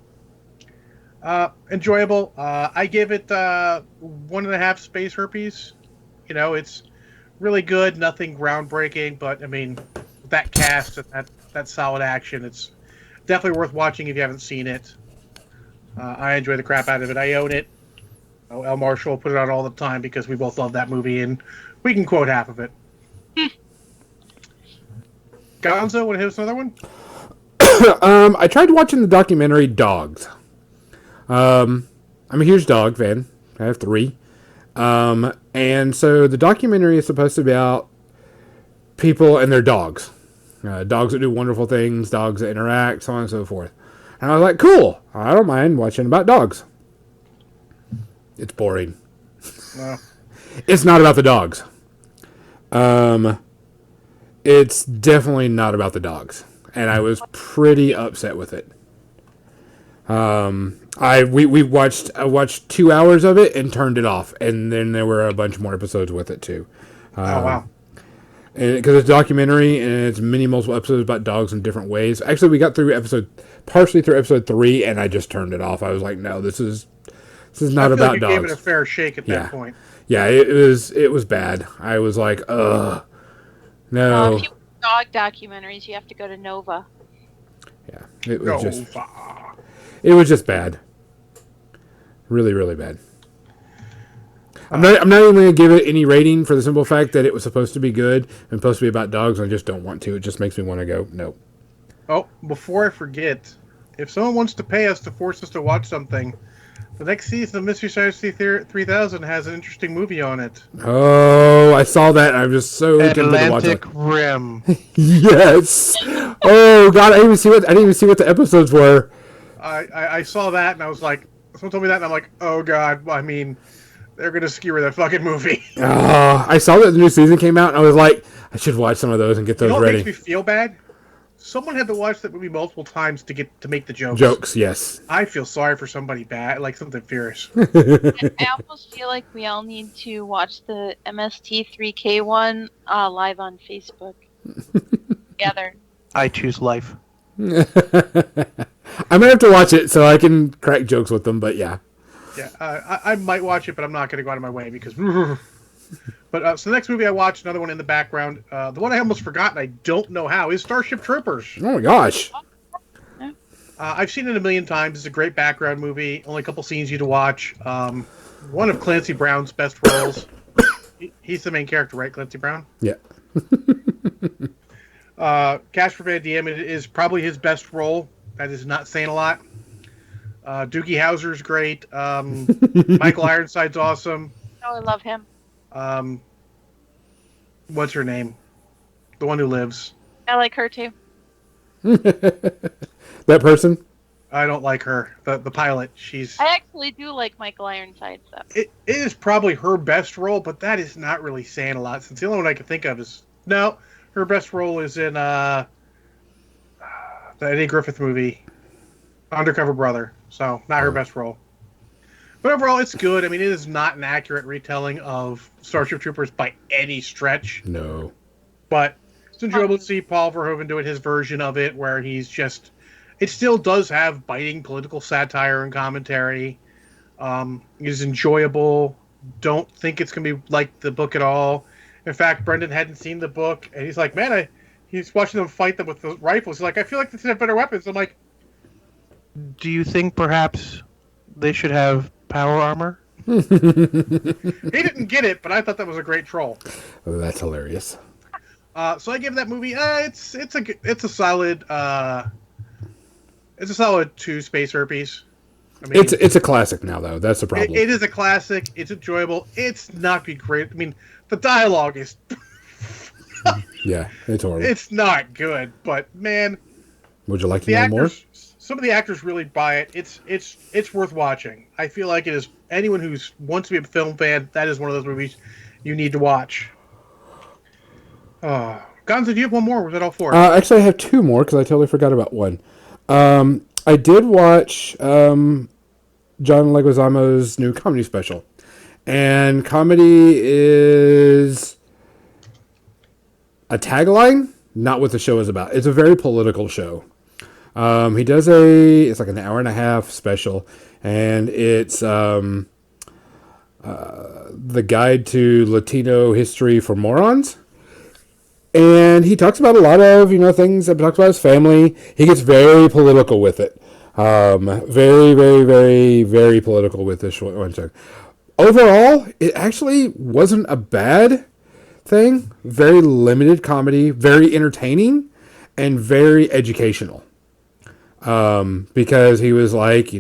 Enjoyable. I give it 1.5 space herpes. It's really good. Nothing groundbreaking, but I mean, that cast and that solid action, it's definitely worth watching if you haven't seen it. I enjoy the crap out of it. I own it. El Marshall put it on all the time because we both love that movie, and we can quote half of it. Gonzo, want to hit us another one? I tried watching the documentary Dogs. I'm a huge dog fan. I have 3. And so the documentary is supposed to be about people and their dogs. Dogs that do wonderful things, dogs that interact, so on and so forth. And I was like, cool. I don't mind watching about dogs. It's boring. No. It's not about the dogs. It's definitely not about the dogs. And I was pretty upset with it. I watched 2 hours of it and turned it off, and then there were a bunch more episodes with it too. Oh wow! And because it's a documentary and it's many multiple episodes about dogs in different ways. Actually, we got partially through episode 3, and I just turned it off. I was like, no, this is not about dogs. You gave it a fair shake at that point. Yeah, it was bad. I was like, ugh, no. If you want dog documentaries, you have to go to Nova. Yeah, it was just bad. Really, really bad. I'm not even going to give it any rating for the simple fact that it was supposed to be good and supposed to be about dogs. I just don't want to. It just makes me want to go, no. Oh, before I forget, if someone wants to pay us to force us to watch something, the next season of Mystery Science Theater 3000 has an interesting movie on it. Oh, I saw that. I'm just so tempted to watch it. Atlantic Rim. Yes. Oh God, I didn't even see what the episodes were. I saw that and I was like, someone told me that and I'm like, oh God, I mean, they're gonna skewer that fucking movie. I saw that the new season came out and I was like, I should watch some of those and get those ready. What makes me feel bad? Someone had to watch that movie multiple times to make the jokes. Jokes, yes. I feel sorry for somebody bad, like something fierce. I almost feel like we all need to watch the MST3K one live on Facebook together. I choose life. I might have to watch it so I can crack jokes with them, but yeah. Yeah, I might watch it, but I'm not going to go out of my way because... But so the next movie I watched, another one in the background, the one I almost forgot and I don't know how, is Starship Troopers. Oh my gosh. I've seen it a million times. It's a great background movie. Only a couple scenes you to watch. One of Clancy Brown's best roles. He's the main character, right, Clancy Brown? Yeah. Casper Van Diem is probably his best role. That is not saying a lot. Doogie Howser's great. Michael Ironside's awesome. Oh, I love him. What's her name? the one who lives. I like her too. That person? I don't like her. The pilot. She's. I actually do like Michael Ironside stuff. It is probably her best role, but that is not really saying a lot. Since the only one I can think of is no, her best role is in the Eddie Griffith movie, Undercover Brother. So not her best role. But overall, it's good. I mean, it is not an accurate retelling of Starship Troopers by any stretch. No. But it's enjoyable to see Paul Verhoeven doing his version of it, where he's just. It still does have biting political satire and commentary. It is enjoyable. Don't think it's going to be like the book at all. In fact, Brendan hadn't seen the book, and he's like, man, he's watching them fight them with the rifles. He's like, I feel like they have better weapons. I'm like, Do you think perhaps they should have power armor? he didn't get it, but I thought that was a great troll. That's hilarious. So I give that movie. It's a solid. It's a solid 2 space herpes. I mean, It's a classic now, though. That's the problem. it is a classic. It's enjoyable. It's not be great. I mean, the dialogue is. Yeah, it's horrible. It's not good, but man, Would you like to the know more? actors. Some of the actors really buy it. It's worth watching. I feel like it is anyone who wants to be a film fan. That is one of those movies you need to watch. Gonzo, do you have one more? Or was that all 4? Actually, I have 2 more because I totally forgot about one. I did watch John Leguizamo's new comedy special. And comedy is a tagline, not what the show is about. It's a very political show. He does it's like an hour and a half special, and it's the guide to Latino history for morons. And he talks about a lot of, things. He talks about his family. He gets very political with it. Very, very, very, very political with this one. Overall, it actually wasn't a bad thing. Very limited comedy, very entertaining, and very educational. Because he was like,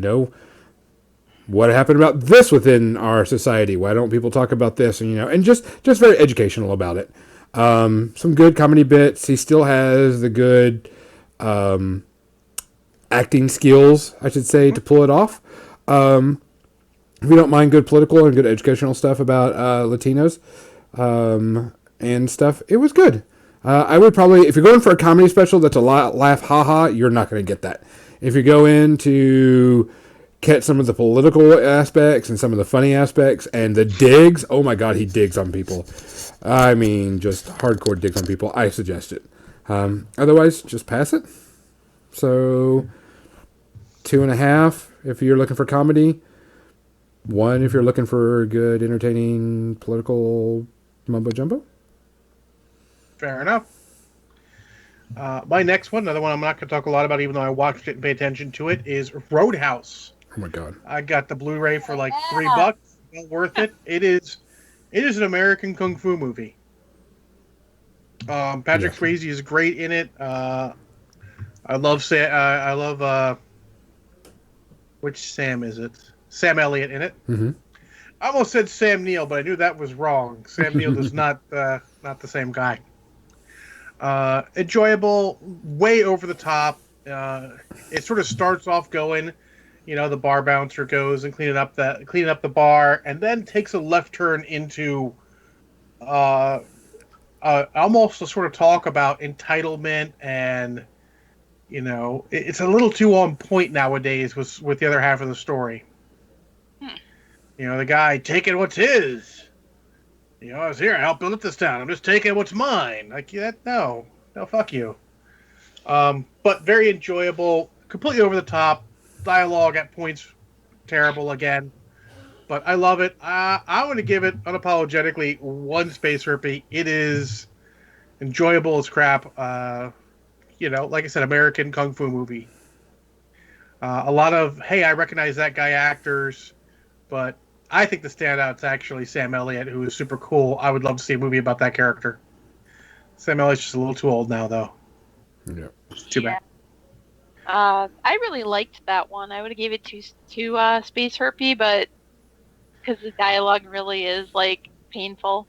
what happened about this within our society? Why don't people talk about this? And just very educational about it. Some good comedy bits. He still has the good acting skills, I should say, to pull it off. If you don't mind good political and good educational stuff about Latinos and stuff, it was good. I would probably, if you're going for a comedy special that's a lot laugh, haha, you're not going to get that. If you go in to catch some of the political aspects and some of the funny aspects and the digs, oh my God, he digs on people. I mean, just hardcore digs on people. I suggest it. Otherwise, just pass it. So, 2.5 if you're looking for comedy. 1 if you're looking for good, entertaining, political mumbo jumbo. Fair enough. My next one, another one I'm not going to talk a lot about, even though I watched it and pay attention to it, is Roadhouse. Oh my God. I got the Blu-ray for like $3. Well worth it. It is an American kung fu movie. Patrick Swayze is great in it. I love which Sam is it? Sam Elliott in it. Mm-hmm. I almost said Sam Neill, but I knew that was wrong. Sam Neill is not the same guy. Enjoyable, way over the top. It sort of starts off going, the bar bouncer goes and cleaning up the bar, and then takes a left turn into almost a sort of talk about entitlement, and it's a little too on point nowadays with the other half of the story. The guy taking what's his. I was here. I helped build up this town. I'm just taking what's mine. Like that? No, fuck you. But very enjoyable. Completely over the top. Dialogue at points terrible again. But I love it. I want to give it unapologetically 1 space herpy. It is enjoyable as crap. Like I said, American kung fu movie. A lot of hey, I recognize that guy actors, but I think the standout's actually Sam Elliott, who is super cool. I would love to see a movie about that character. Sam Elliott's just a little too old now, though. Yeah. Too bad. I really liked that one. I would have gave it to Space Herpy, but because the dialogue really is painful.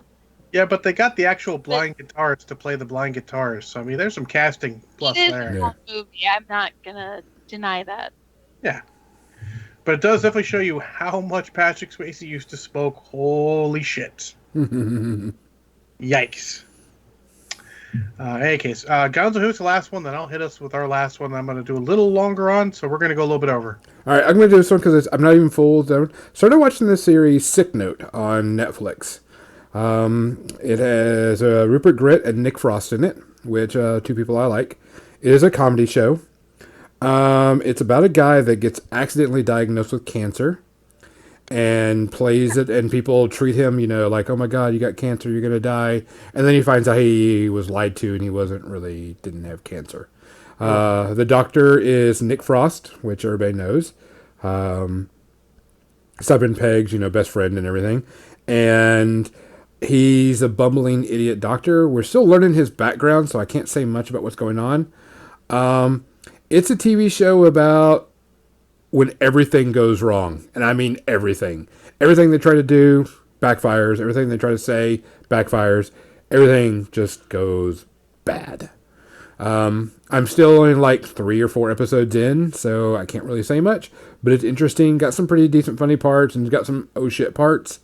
Yeah, but they got the actual blind guitarists to play the blind guitars. So I mean, there's some casting plus It is there. a cool movie. I'm not gonna deny that. Yeah, but it does definitely show you how much Patrick Swayze used to smoke. Holy shit! Yikes! In any case, Gonzo, who's the last one? Then I'll hit us with our last one. I'm going to do a little longer on, so we're going to go a little bit over. All right, I'm going to do this one because I'm not even full zone. Started watching the series Sick Note on Netflix. It has Rupert Grint and Nick Frost in it, which two people I like. It is a comedy show. It's about a guy that gets accidentally diagnosed with cancer and plays it, and people treat him, like, oh my God, you got cancer, you're going to die. And then he finds out he was lied to and he didn't have cancer. The doctor is Nick Frost, which everybody knows. Simon Pegg's, best friend and everything. And he's a bumbling idiot doctor. We're still learning his background, so I can't say much about what's going on. It's a TV show about when everything goes wrong. And I mean everything. Everything they try to do backfires. Everything they try to say backfires. Everything just goes bad. I'm still only like 3 or 4 episodes in, so I can't really say much. But it's interesting. Got some pretty decent funny parts and got some oh shit parts.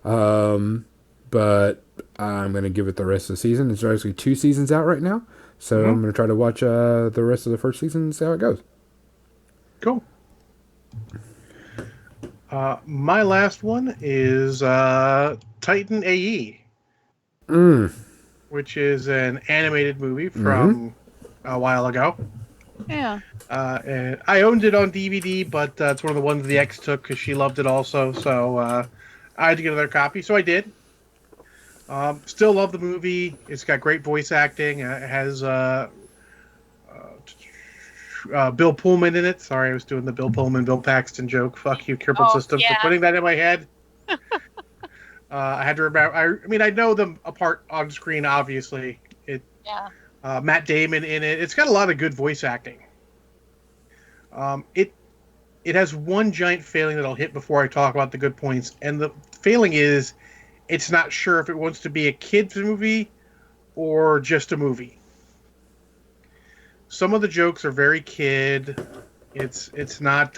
But I'm going to give it the rest of the season. There's actually 2 seasons out right now. So I'm going to try to watch the rest of the first season and see how it goes. Cool. My last one is Titan AE, which is an animated movie from a while ago. Yeah. And I owned it on DVD, but it's one of the ones the ex took because she loved it also. So I had to get another copy, so I did. Still love the movie. It's got great voice acting. It has Bill Pullman in it. Sorry, I was doing the Bill Pullman, Bill Paxton joke. Fuck you, Crippled Systems, for putting that in my head. I had to remember. I mean, I know them apart on screen, obviously. Matt Damon in it. It's got a lot of good voice acting. It has one giant failing that I'll hit before I talk about the good points, and the failing is it's not sure if it wants to be a kids movie or just a movie. Some of the jokes are very kid. It's not.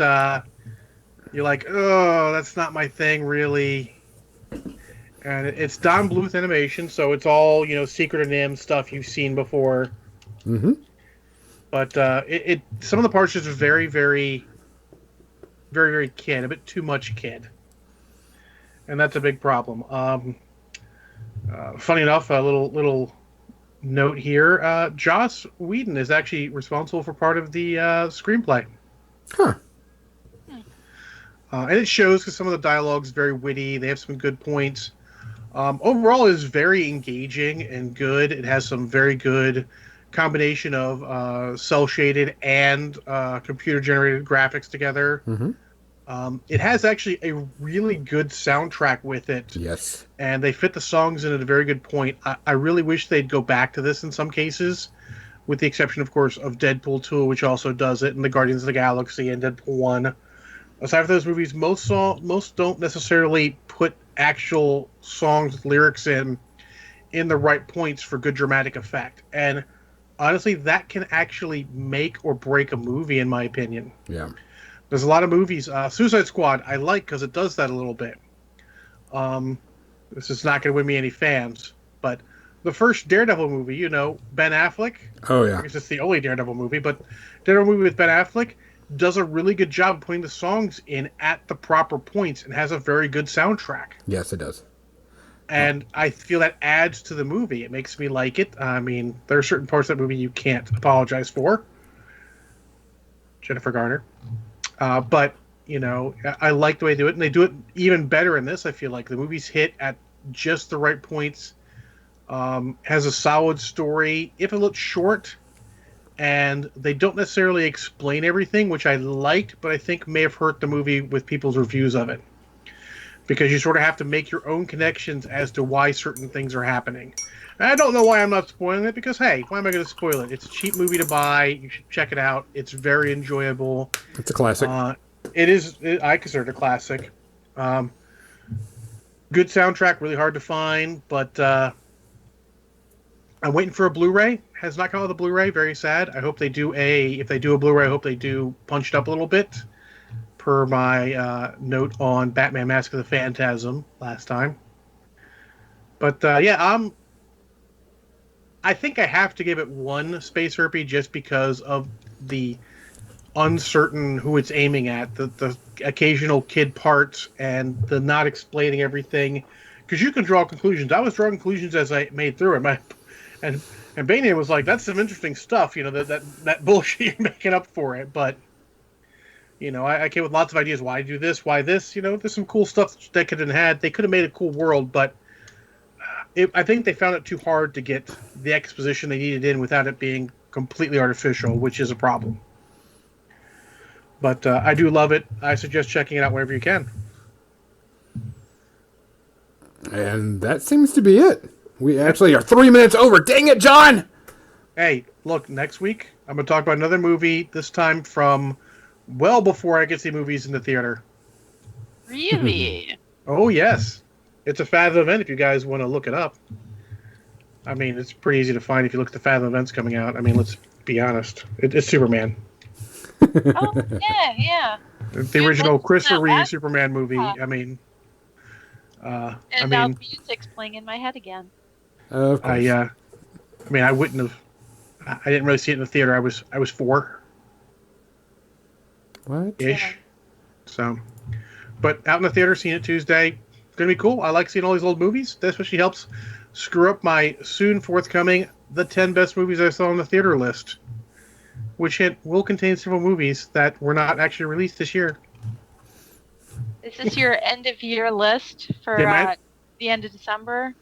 You're like, oh, that's not my thing, really. And it's Don Bluth animation, so it's all Secret of NIMH stuff you've seen before. Mm-hmm. But some of the parts just are very, very, very, very kid, a bit too much kid, and that's a big problem. Funny enough, a little note here: Joss Whedon is actually responsible for part of the screenplay. Huh. And it shows because some of the dialogue is very witty. They have some good points. Overall, it's very engaging and good. It has some very good combination of cel-shaded and computer-generated graphics together. Mm-hmm. It has actually a really good soundtrack with it. Yes. And they fit the songs in at a very good point. I really wish they'd go back to this in some cases, with the exception, of course, of Deadpool 2, which also does it, and the Guardians of the Galaxy and Deadpool 1. Aside from those movies, most don't necessarily put actual songs with lyrics in the right points for good dramatic effect. And honestly, that can actually make or break a movie, in my opinion. Yeah. There's a lot of movies. Suicide Squad, I like because it does that a little bit. This is not going to win me any fans, but the first Daredevil movie, Ben Affleck. Oh, yeah. I guess it's the only Daredevil movie, but Daredevil movie with Ben Affleck does a really good job putting the songs in at the proper points and has a very good soundtrack. Yes, it does. And I feel that adds to the movie. It makes me like it. I mean, there are certain parts of that movie you can't apologize for. Jennifer Garner. But, I like the way they do it. And they do it even better in this, I feel like. The movie's hit at just the right points. Has a solid story, if a little short. And they don't necessarily explain everything, which I liked, but I think may have hurt the movie with people's reviews of it. Because you sort of have to make your own connections as to why certain things are happening. And I don't know why I'm not spoiling it, because, hey, why am I going to spoil it? It's a cheap movie to buy. You should check it out. It's very enjoyable. It's a classic. It is. I consider it a classic. The Good soundtrack, really hard to find, but I'm waiting for a Blu-ray. Has not come out with a Blu-ray. Very sad. I hope they do if they do a Blu-ray, I hope they do punch it up a little bit, per my note on Batman: Mask of the Phantasm last time. But I think I have to give it one Space Herpy just because of the uncertain who it's aiming at, the occasional kid parts, and the not explaining everything. Because you can draw conclusions. I was drawing conclusions as I made through it. And Banian was like, "That's some interesting stuff, that bullshit you're making up for it." But I came with lots of ideas. Why do this? Why this? There's some cool stuff that could have had. They could have made a cool world, but I think they found it too hard to get the exposition they needed in without it being completely artificial, which is a problem. But I do love it. I suggest checking it out whenever you can. And that seems to be it. We actually are 3 minutes over. Dang it, John! Hey, look, next week I'm going to talk about another movie, this time from well before I could see movies in the theater. Really? Oh, yes. It's a Fathom event if you guys want to look it up. I mean, it's pretty easy to find if you look at the Fathom events coming out. I mean, let's be honest. It's Superman. Oh, yeah. The original Christopher Reeve Superman movie. I mean... and now the music's playing in my head again. Of course. I wouldn't have... I didn't really see it in the theater. I was 4. What? Ish. Yeah. So... But out in the theater, seeing it Tuesday... It's going to be cool. I like seeing all these old movies. That especially helps screw up my soon forthcoming The 10 Best Movies I Saw on the Theater list, which will contain several movies that were not actually released this year. Is this your end-of-year list for the end of December?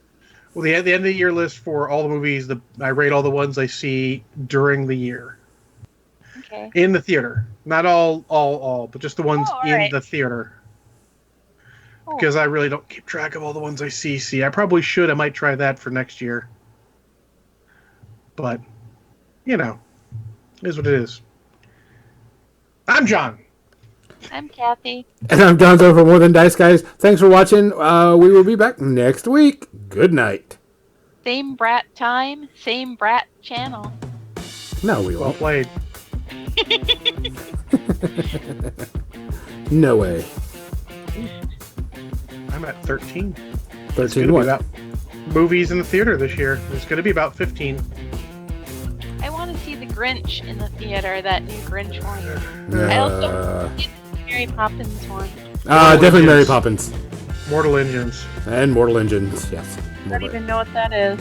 Well, the end of the year list for all the movies, I rate all the ones I see during the year. Okay. In the theater. Not all, but just the ones in the theater. Because I really don't keep track of all the ones I see. I probably should. I might try that for next year. But, it is what it is. I'm John. I'm Kathy. And I'm Gonzo for More Than Dice, guys. Thanks for watching. We will be back next week. Good night. Same brat time, same brat channel. No, we Well won't. played. No way. I'm at 13. 13 what? what? About movies in the theater this year. There's going to be about 15. I want to see the Grinch in the theater, that new Grinch one. I also want to see the Mary Poppins one. Definitely Engines. Mary Poppins. Mortal Engines. And Mortal Engines, yes. I don't even know what that is.